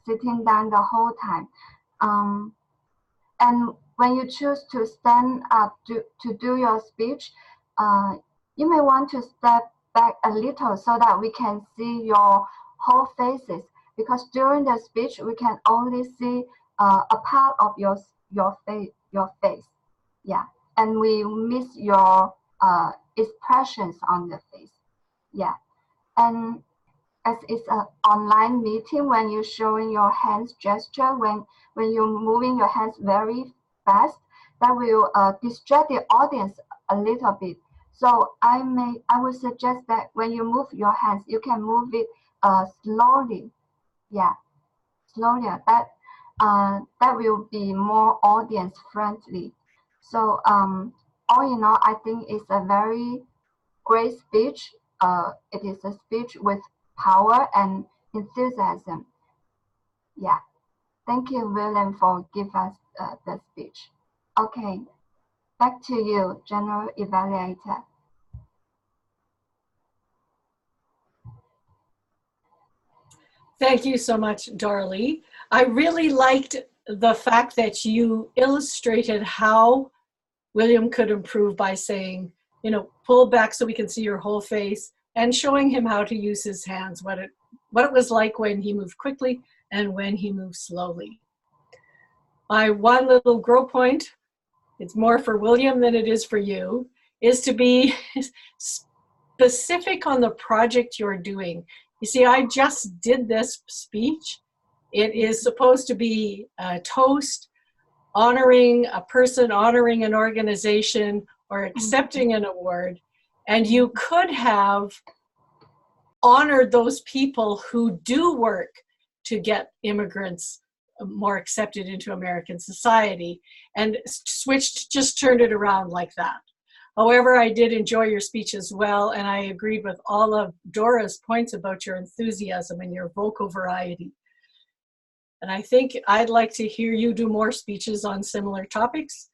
sitting down the whole time. And when you choose to stand up to do your speech, you may want to step back a little so that we can see your whole faces. Because during the speech, we can only see a part of your face. Yeah, and we miss your expressions on the face. Yeah, and as it's an online meeting, when you're showing your hands gesture, when you're moving your hands very fast, that will distract the audience a little bit. So I would suggest that when you move your hands, you can move it slowly. Yeah, slowly. That will be more audience friendly. So all in all, I think it's a very great speech. It is a speech with power and enthusiasm. Yeah. Thank you, William, for giving us the speech. Okay. Back to you, General Evaluator. Thank you so much, Darlie. I really liked the fact that you illustrated how William could improve by saying, you know, pull back so we can see your whole face, and showing him how to use his hands, what it was like when he moved quickly and when he moved slowly. My one little grow point, it's more for William than it is for you, is to be specific on the project you're doing. You see, I just did this speech. It is supposed to be a toast, honoring a person, honoring an organization, or accepting an award. And you could have honored those people who do work to get immigrants more accepted into American society, and just turned it around like that. However, I did enjoy your speech as well, and I agreed with all of Dora's points about your enthusiasm and your vocal variety. And I think I'd like to hear you do more speeches on similar topics.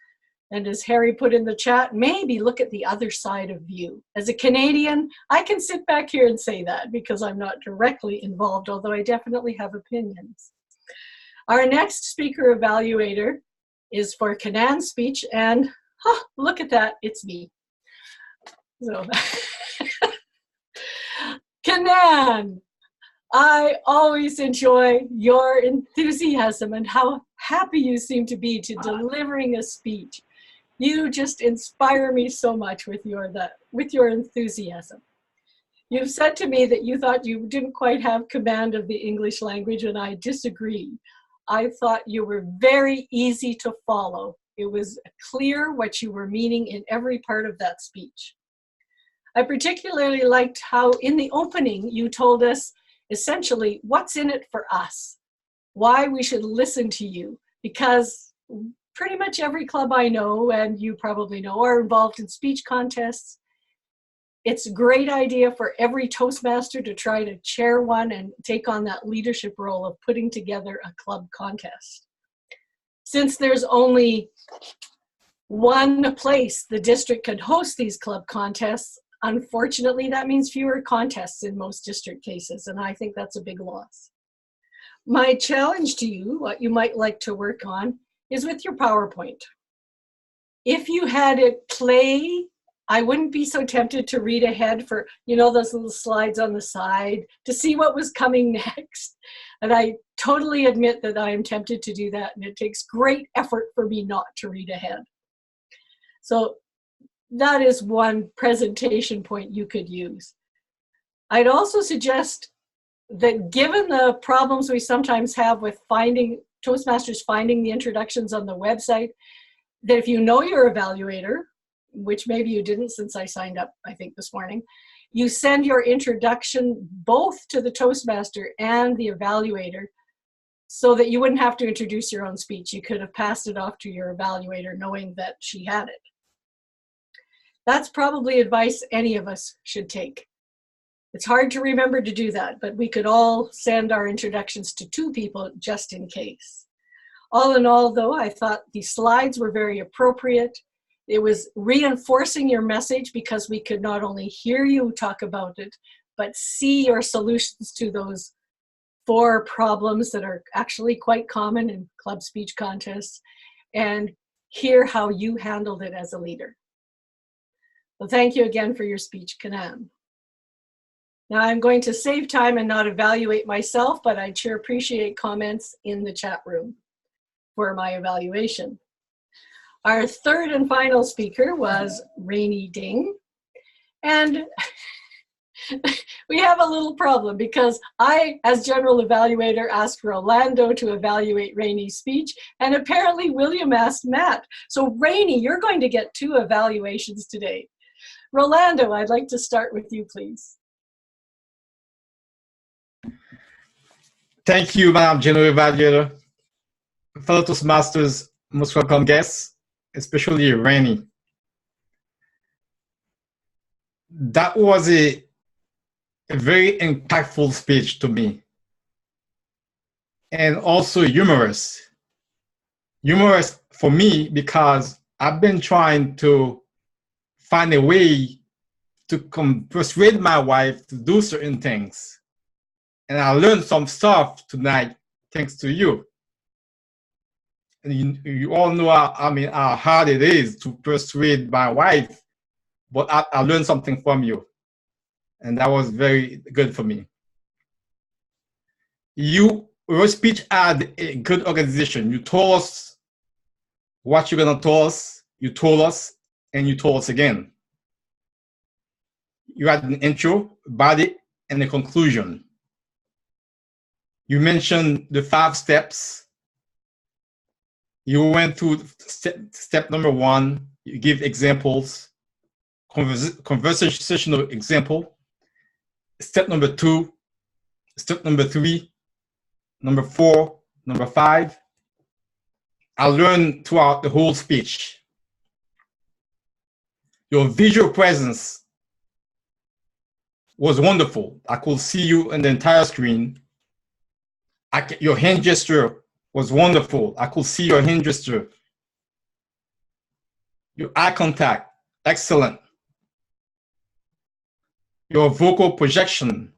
And as Harry put in the chat, maybe look at the other side of you. As a Canadian, I can sit back here and say that because I'm not directly involved, although I definitely have opinions. Our next speaker evaluator is for Kanan's speech, and look at that, it's me. So, Kanan, I always enjoy your enthusiasm and how happy you seem to be to delivering a speech. You just inspire me so much with your enthusiasm. You've said to me that you thought you didn't quite have command of the English language, and I disagree. I thought you were very easy to follow. It was clear what you were meaning in every part of that speech. I particularly liked how in the opening you told us essentially what's in it for us, why we should listen to you, because pretty much every club I know, and you probably know, are involved in speech contests. It's a great idea for every Toastmaster to try to chair one and take on that leadership role of putting together a club contest. Since there's only one place the district can host these club contests, unfortunately, that means fewer contests in most district cases, and I think that's a big loss. My challenge to you, what you might like to work on, is with your PowerPoint. If you had it play, I wouldn't be so tempted to read ahead for, you know, those little slides on the side to see what was coming next. And I totally admit that I am tempted to do that, and it takes great effort for me not to read ahead. So that is one presentation point you could use. I'd also suggest that given the problems we sometimes have with Toastmasters finding the introductions on the website, that if you know your evaluator, which maybe you didn't since I signed up, I think this morning, you send your introduction both to the Toastmaster and the evaluator so that you wouldn't have to introduce your own speech. You could have passed it off to your evaluator knowing that she had it. That's probably advice any of us should take. It's hard to remember to do that, but we could all send our introductions to 2 people just in case. All in all, though, I thought the slides were very appropriate. It was reinforcing your message because we could not only hear you talk about it, but see your solutions to those 4 problems that are actually quite common in club speech contests, and hear how you handled it as a leader. Well, thank you again for your speech, Kanan. Now I'm going to save time and not evaluate myself, but I'd sure appreciate comments in the chat room for my evaluation. Our third and final speaker was Rainy Ding. And we have a little problem because I, as general evaluator, asked Rolando to evaluate Rainy's speech, and apparently William asked Matt. So Rainy, you're going to get 2 evaluations today. Rolando, I'd like to start with you, please. Thank you, Madam General Evaluator. Fellow Toastmasters, most welcome guests, especially Rainy. That was a very impactful speech to me, and also humorous. Humorous for me because I've been trying to find a way to persuade my wife to do certain things. And I learned some stuff tonight thanks to you. And you all know how hard it is to persuade my wife, but I learned something from you. And that was very good for me. Your speech had a good organization. You told us what you're gonna tell us, you told us, and you told us again. You had an intro, body, and a conclusion. You mentioned the 5 steps. You went through step number 1. You give examples, conversational example. Step number 2, step number 3, number 4, number 5. I learned throughout the whole speech. Your visual presence was wonderful. I could see you in the entire screen. Your hand gesture was wonderful. I could see your hand gesture. Your eye contact, excellent. Your vocal projection,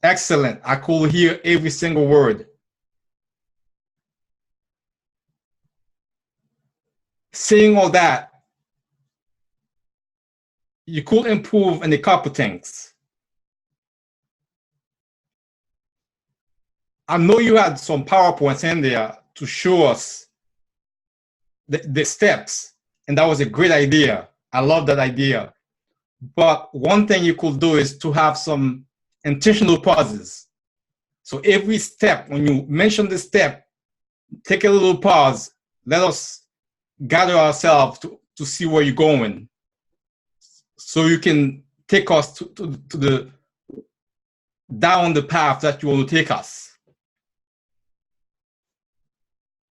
excellent. I could hear every single word. Saying all that, you could improve in a couple things. I know you had some PowerPoints in there to show us the steps, and that was a great idea. I love that idea. But one thing you could do is to have some intentional pauses. So every step, when you mention the step, take a little pause. Let us gather ourselves to see where you're going, so you can take us to the down the path that you want to take us.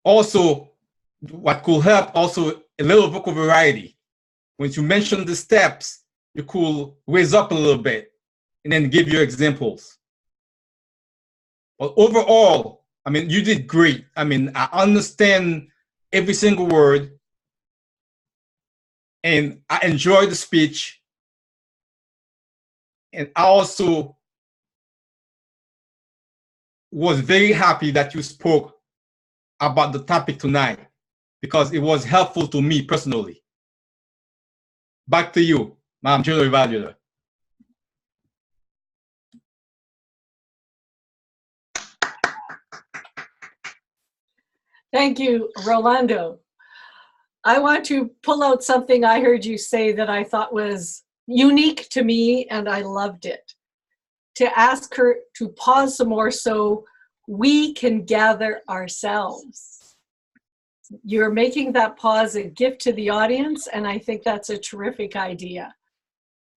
Also, what could help also a little vocal variety. When you mention the steps, you could raise up a little bit and then give your examples. But overall, I mean, you did great. I mean, I understand every single word, and I enjoyed the speech. And I also was very happy that you spoke about the topic tonight, because it was helpful to me personally. Back to you, Madam General Evaluator. Thank you, Rolando. I want to pull out something I heard you say that I thought was unique to me, and I loved it. To ask her to pause some more so we can gather ourselves. You're making that pause a gift to the audience, and I think that's a terrific idea.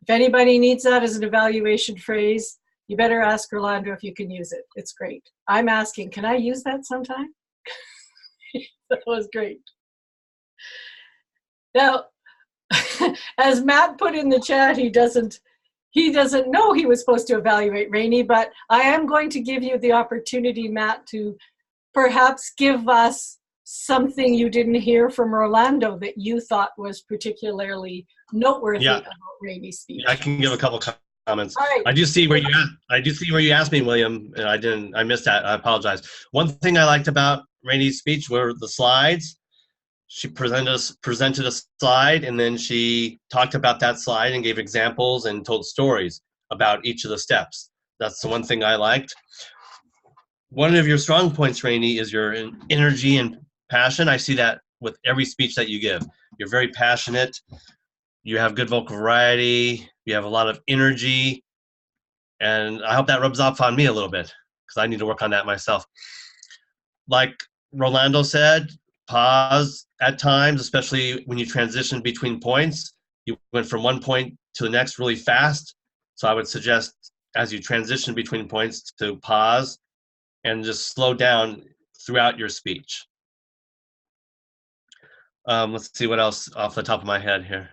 If anybody needs that as an evaluation phrase, you better ask Rolando if you can use it. It's great. I'm asking, can I use that sometime? That was great. Now, as Matt put in the chat, he doesn't know he was supposed to evaluate Rainey, but I am going to give you the opportunity, Matt, to perhaps give us something you didn't hear from Orlando that you thought was particularly noteworthy about Rainey's speech. I can give a couple comments. All right. I do see where you asked me, William, and I missed that. I apologize. One thing I liked about Rainey's speech were the slides. She presented a slide, and then she talked about that slide and gave examples and told stories about each of the steps. That's the one thing I liked. One of your strong points, Rainey, is your energy and passion. I see that with every speech that you give. You're very passionate. You have good vocal variety. You have a lot of energy. And I hope that rubs off on me a little bit, because I need to work on that myself. Like Rolando said, pause at times, especially when you transition between points. You went from one point to the next really fast. So I would suggest, as you transition between points, to pause and just slow down throughout your speech. Let's see what else off the top of my head here.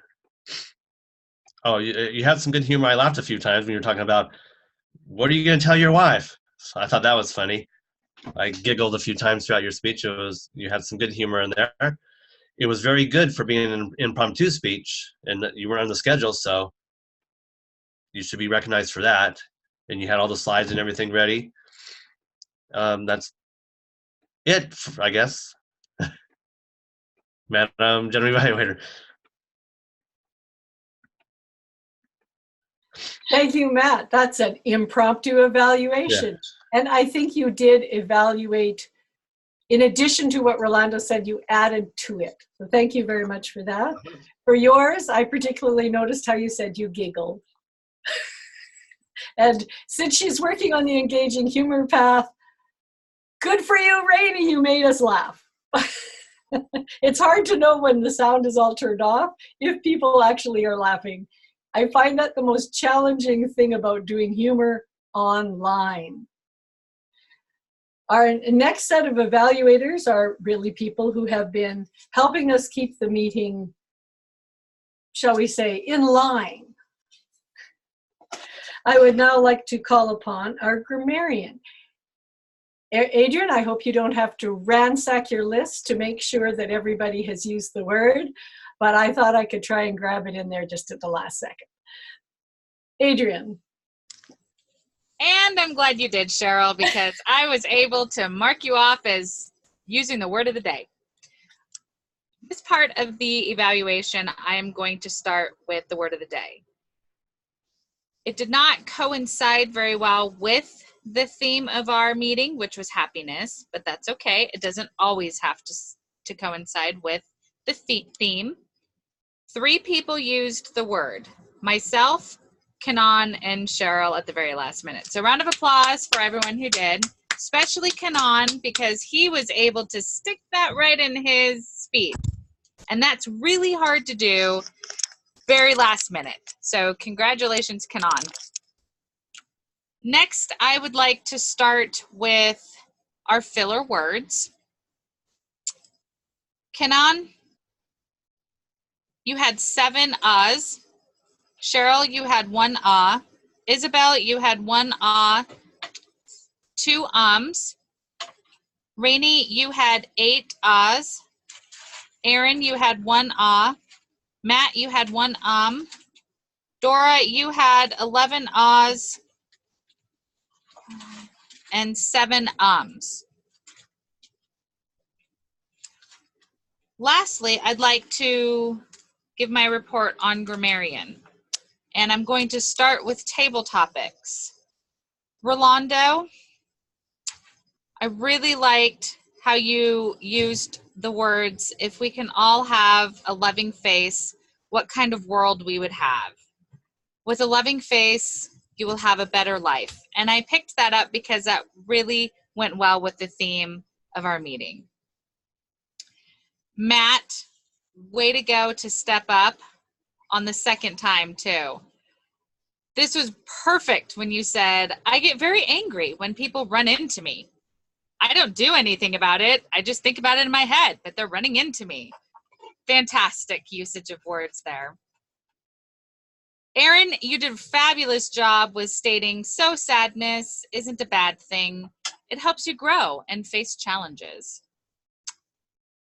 Oh, you had some good humor. I laughed a few times when you were talking about, what are you going to tell your wife? So I thought that was funny. I giggled a few times throughout your speech. You had some good humor in there. It was very good for being an impromptu speech, and you were on the schedule, so you should be recognized for that. And you had all the slides and everything ready. That's it, I guess. Madam General Evaluator. Thank you, Matt. That's an impromptu evaluation. Yeah. And I think you did evaluate, in addition to what Rolando said, you added to it. So thank you very much for that. For yours, I particularly noticed how you said you giggled. And since she's working on the engaging humor path, good for you, Rainey, you made us laugh. It's hard to know when the sound is all turned off if people actually are laughing. I find that the most challenging thing about doing humor online. Our next set of evaluators are really people who have been helping us keep the meeting, shall we say, in line. I would now like to call upon our grammarian. Adrian, I hope you don't have to ransack your list to make sure that everybody has used the word, but I thought I could try and grab it in there just at the last second. Adrian. And I'm glad you did, Cheryl, because I was able to mark you off as using the word of the day. This part of the evaluation, I am going to start with the word of the day. It did not coincide very well with the theme of our meeting, which was happiness, but that's okay. It doesn't always have to coincide with the theme. 3 people used the word, myself, Kanan, and Cheryl at the very last minute. So round of applause for everyone who did, especially Kanan, because he was able to stick that right in his speech. And that's really hard to do very last minute. So congratulations, Kanan. Next, I would like to start with our filler words. Kanan, you had 7 ahs. Cheryl, you had 1 ah. Isabel, you had 1 ah, 2 ums. Rainey, you had 8 ahs. Aaron, you had 1 ah. Matt, you had 1 Dora, you had 11 ahs and 7 ums. Lastly, I'd like to give my report on grammarian. And I'm going to start with table topics. Rolando, I really liked how you used the words, if we can all have a loving face, what kind of world we would have. With a loving face, you will have a better life. And I picked that up because that really went well with the theme of our meeting. Matt, way to go to step up on the second time too. This was perfect when you said, I get very angry when people run into me. I don't do anything about it. I just think about it in my head, but they're running into me. Fantastic usage of words there. Aaron, you did a fabulous job with stating, so sadness isn't a bad thing. It helps you grow and face challenges.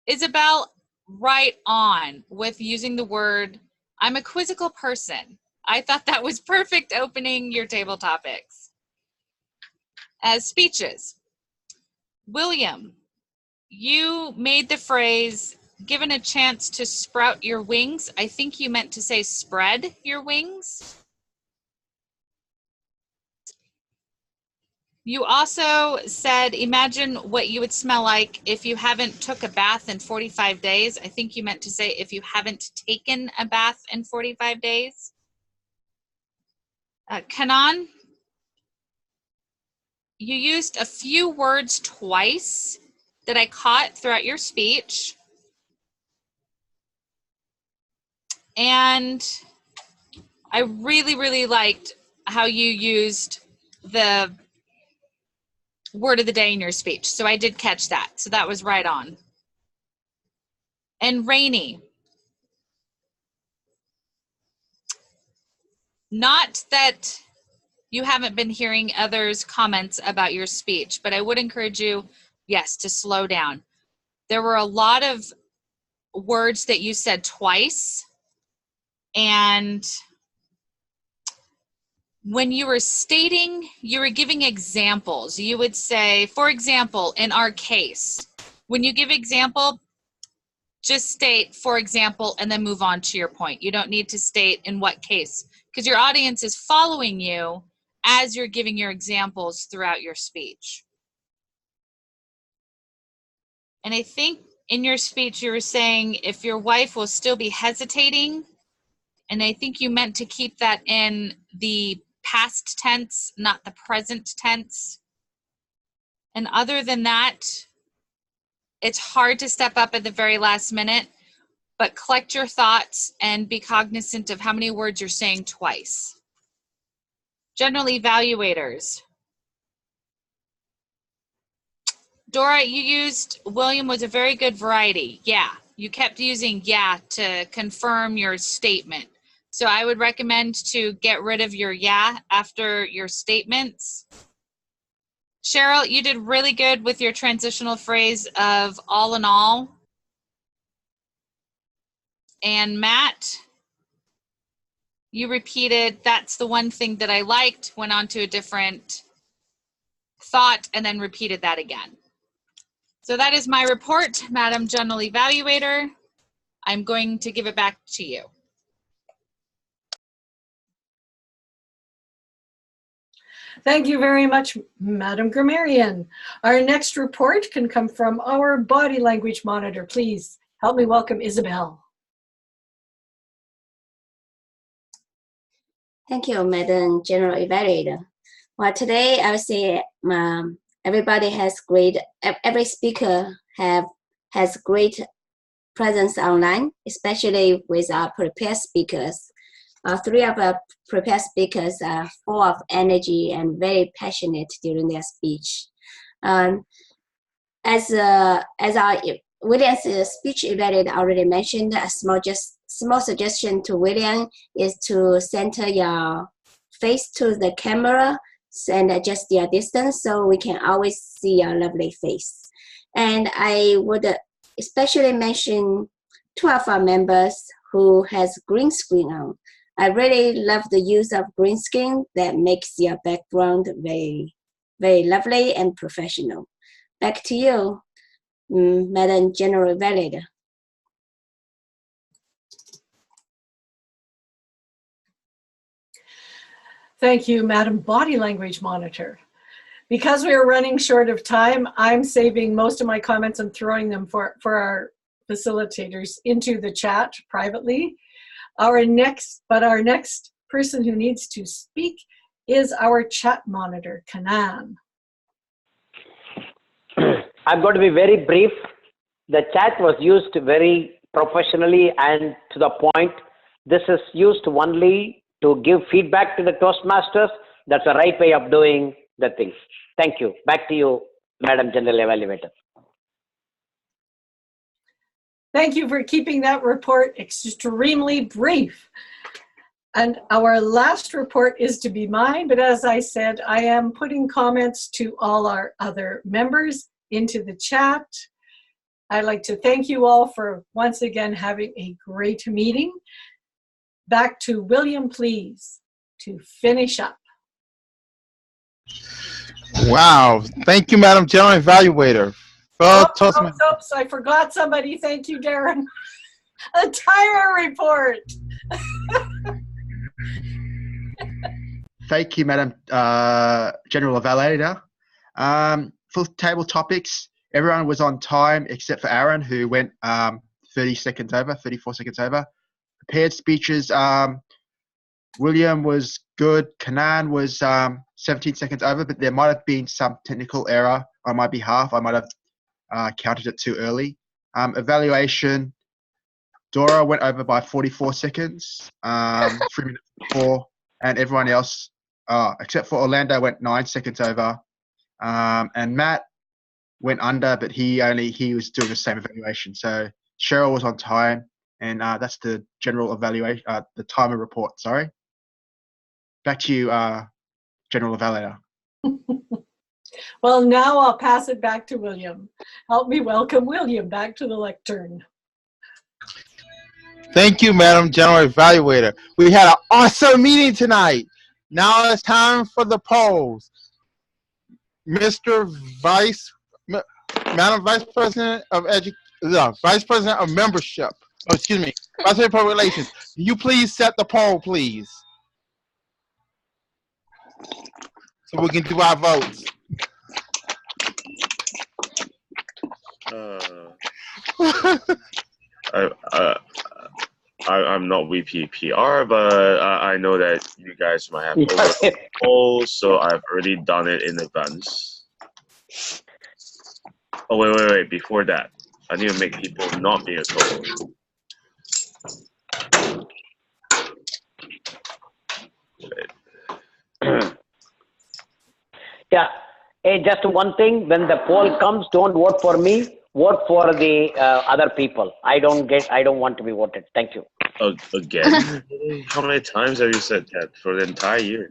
Isabel, right on with using the word, I'm a quizzical person. I thought that was perfect opening your table topics. As speeches. William, you made the phrase, given a chance to sprout your wings. I think you meant to say spread your wings. You also said, imagine what you would smell like if you haven't took a bath in 45 days. I think you meant to say if you haven't taken a bath in 45 days. Kanan, you used a few words twice that I caught throughout your speech. And I really, really liked how you used the word of the day in your speech. So I did catch that. So that was right on. And Rainey, not that you haven't been hearing others' comments about your speech, but I would encourage you, yes, to slow down. There were a lot of words that you said twice, and when you were stating, you were giving examples. You would say, for example, in our case, when you give example, just state, for example, and then move on to your point. You don't need to state in what case, because your audience is following you as you're giving your examples throughout your speech. And I think in your speech you were saying if your wife will still be hesitating, and I think you meant to keep that in the past tense, not the present tense. And other than that, it's hard to step up at the very last minute, but collect your thoughts and be cognizant of how many words you're saying twice. General evaluators. Dora, you used William was a very good variety. Yeah, you kept using yeah to confirm your statement. So I would recommend to get rid of your yeah after your statements. Cheryl, you did really good with your transitional phrase of all in all. And Matt, you repeated, that's the one thing that I liked, went on to a different thought, and then repeated that again. So that is my report, Madam General Evaluator. I'm going to give it back to you. Thank you very much, Madam Grammarian. Our next report can come from our body language monitor. Please help me welcome Isabel. Thank you, Madam General Evaluator. Well, today I would say everybody has great, every speaker has great presence online, especially with our prepared speakers. Three of our prepared speakers are full of energy and very passionate during their speech. As our William's speech evaluator already mentioned, a small suggestion to William is to center your face to the camera and adjust your distance so we can always see your lovely face. And I would especially mention two of our members who has green screen on. I really love the use of green screen that makes your background very, very lovely and professional. Back to you, Madam General Evaluator. Thank you, Madam Body Language Monitor. Because we are running short of time, I'm saving most of my comments and throwing them for our facilitators into the chat privately. Our next person who needs to speak is our chat monitor, Kanan. I'm going to be very brief. The chat was used very professionally and to the point. This is used only to give feedback to the Toastmasters. That's the right way of doing the things. Thank you. Back to you, Madam General Evaluator. Thank you for keeping that report extremely brief. And our last report is to be mine, but as I said, I am putting comments to all our other members into the chat. I'd like to thank you all for once again having a great meeting. Back to William, please, to finish up. Wow. Thank you, Madam General Evaluator. Oops, I forgot somebody. Thank you, Darren. A tire report. Thank you, Madam General Evaluator. For table topics, everyone was on time except for Aaron, who went 34 seconds over. Prepared speeches, William was good. Kanan was 17 seconds over, but there might have been some technical error on my behalf. I might have counted it too early. Evaluation, Dora went over by 44 seconds, 3 minutes before, and everyone else, except for Orlando, went 9 seconds over. And Matt went under, but he was doing the same evaluation. So Cheryl was on time, and that's the general evaluation, the timer report. Sorry. Back to you, General Evaluator. Well, now I'll pass it back to William. Help me welcome William back to the lectern. Thank you, Madam General Evaluator. We had an awesome meeting tonight. Now it's time for the polls. Madam Vice President of Vice President of Membership. Oh, excuse me, Vice President of Public Relations. Can you please set the poll, please, so we can do our votes. I'm not VPPR, but I know that you guys might have over polls, so I've already done it in advance. Oh, wait. Before that, I need to make people not be a co-host. Yeah. Hey, just one thing. When the poll comes, don't vote for me. Vote for the other people. I don't want to be voted. Thank you. Again? How many times have you said that for the entire year?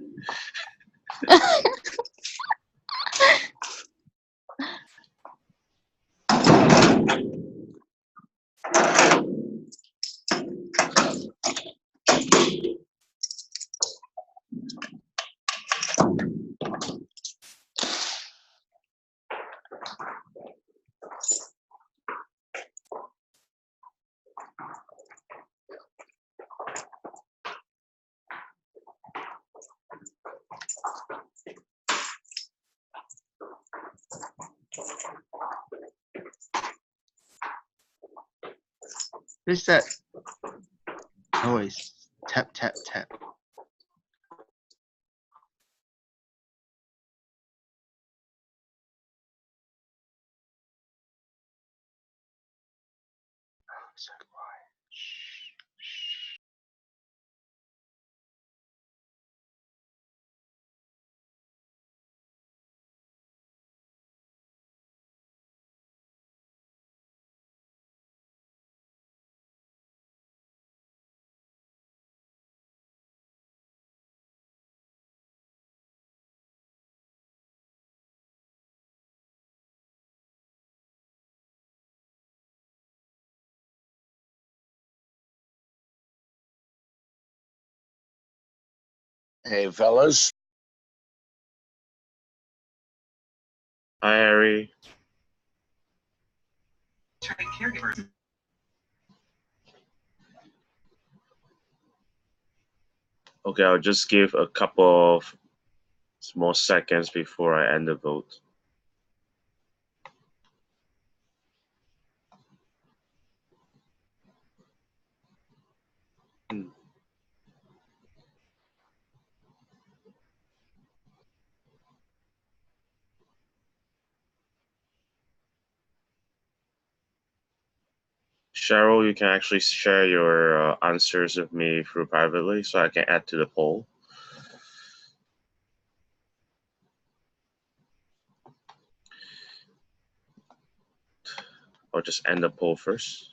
What is that noise? Tap, tap, tap. So quiet. Hey, fellas. Hi, Harry. Okay, I'll just give a couple of more seconds before I end the vote. Cheryl, you can actually share your answers with me through privately so I can add to the poll. I'll just end the poll first.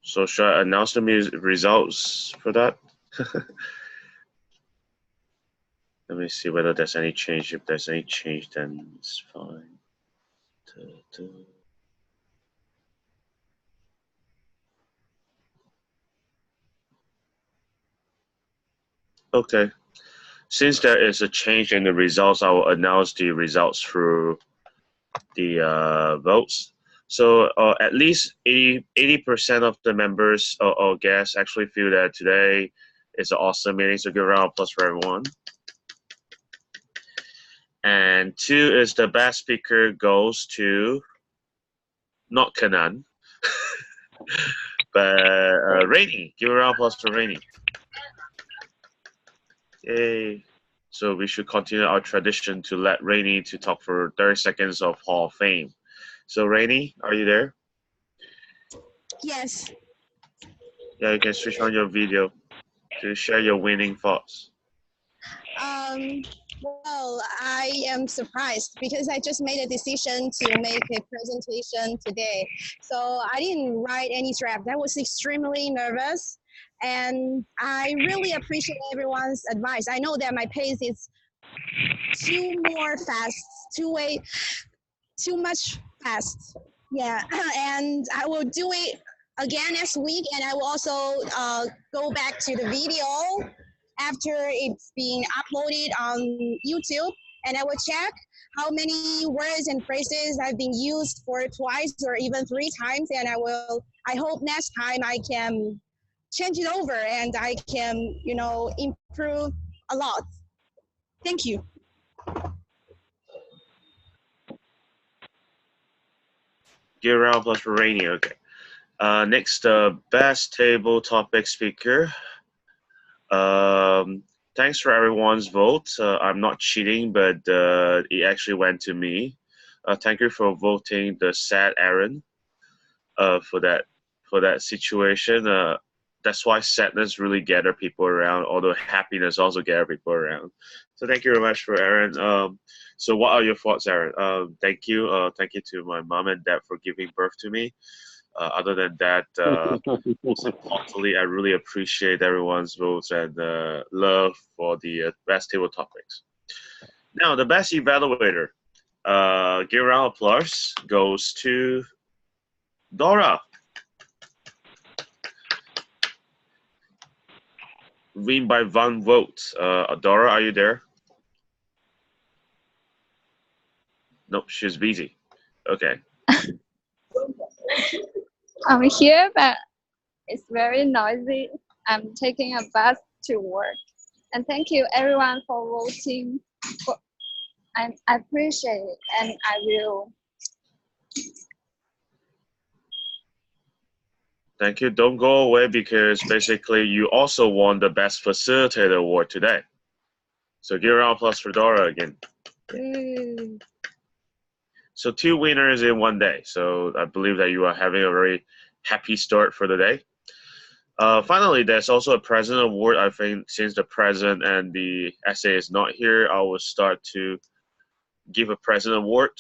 So should I announce the results for that? Let me see whether there's any change. If there's any change, then it's fine. Okay. Since there is a change in the results, I will announce the results through the votes. So at least 80% of the members or guests actually feel that today is an awesome meeting. So give a round of applause for everyone. And 2 is the best speaker goes to not Kanan, but Rainy. Give a round of applause for Rainy. Yay. So we should continue our tradition to let Rainy to talk for 30 seconds of Hall of Fame. So Rainy, are you there? Yes. Yeah, you can switch on your video to share your winning thoughts. Well, I am surprised because I just made a decision to make a presentation today. So I didn't write any draft. I was extremely nervous, and I really appreciate everyone's advice. I know that my pace is too much fast. Yeah, and I will do it again next week, and I will also go back to the video after it's being uploaded on YouTube, and I will check how many words and phrases I've been used for twice or even 3 times, and I hope next time I can change it over and I can, improve a lot. Thank you. Give a round of applause for Rainy. Okay. Next, best table topic speaker. Thanks for everyone's vote. I'm not cheating, but it actually went to me. Thank you for voting the sad Aaron for that situation. That's why sadness really gather people around, although happiness also gather people around. So thank you very much for Aaron. So what are your thoughts, Aaron? Thank you. Thank you to my mom and dad for giving birth to me. Other than that, most importantly, I really appreciate everyone's votes and love for the best table topics. Now, the best evaluator. Give a round of applause goes to Dora. Win by 1 vote. Dora, are you there? Nope, she's busy. Okay. I'm here, but it's very noisy. I'm taking a bus to work. And thank you everyone for voting. I appreciate it, and I will. Thank you. Don't go away because basically you also won the Best Facilitator Award today. So give a round of applause for Dora again. So 2 winners in 1 day. So I believe that you are having a very happy start for the day. Finally, there's also a President Award. I think since the President and the SA is not here, I will start to give a President Award.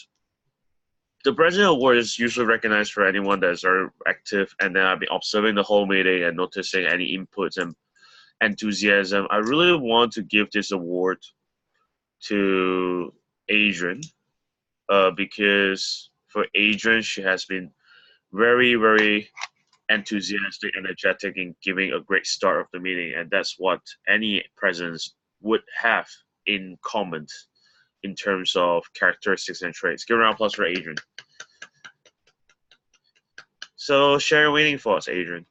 The President Award is usually recognized for anyone that is very active, and then I've been observing the whole meeting and noticing any inputs and enthusiasm. I really want to give this award to Adrian. Because for Adrian, she has been very, very enthusiastic, energetic in giving a great start of the meeting, and that's what any presidents would have in common in terms of characteristics and traits. Give a round of applause for Adrian. So share your winning for us, Adrian.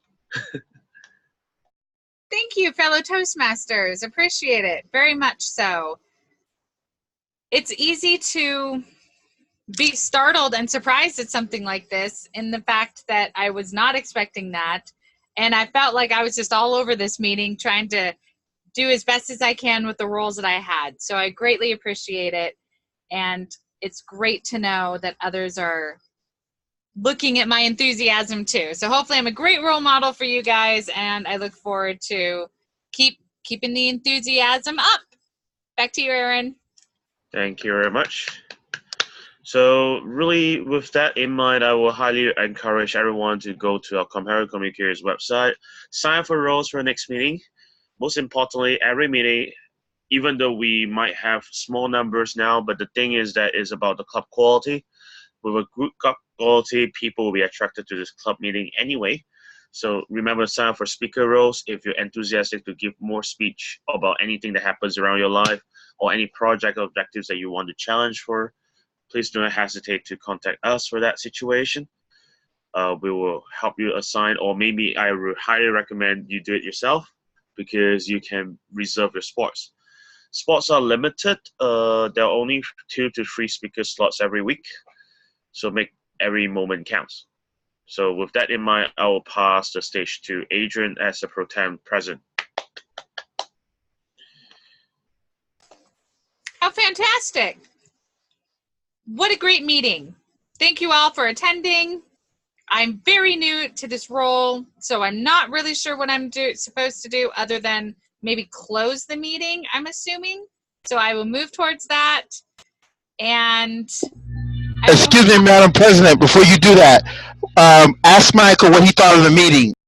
Thank you, fellow Toastmasters. Appreciate it very much so. It's easy to be startled and surprised at something like this, in the fact that I was not expecting that, And I felt like I was just all over this meeting trying to do as best as I can with the roles that I had. So I greatly appreciate it. And it's great to know that others are looking at my enthusiasm too. So hopefully I'm a great role model for you guys, and I look forward to keeping the enthusiasm up. Back to you, Aaron. Thank you very much. So really, with that in mind, I will highly encourage everyone to go to our Comparative Communicators website, sign up for roles for the next meeting. Most importantly, every meeting, even though we might have small numbers now, but the thing is that it's about the club quality. With a good club quality, people will be attracted to this club meeting anyway. So remember to sign up for speaker roles if you're enthusiastic to give more speech about anything that happens around your life or any project objectives that you want to challenge for. Please do not hesitate to contact us for that situation. We will help you assign, or maybe I would highly recommend you do it yourself because you can reserve your spots. Spots are limited. There are only 2 to 3 speaker slots every week. So make every moment counts. So with that in mind, I will pass the stage to Adrian as the Pro Tem President. How fantastic. What a great meeting. Thank you all for attending. I'm very new to this role, so I'm not really sure what I'm supposed to do other than maybe close the meeting, I'm assuming. So I will move towards that. And excuse me, Madam President, before you do that, ask Michael what he thought of the meeting.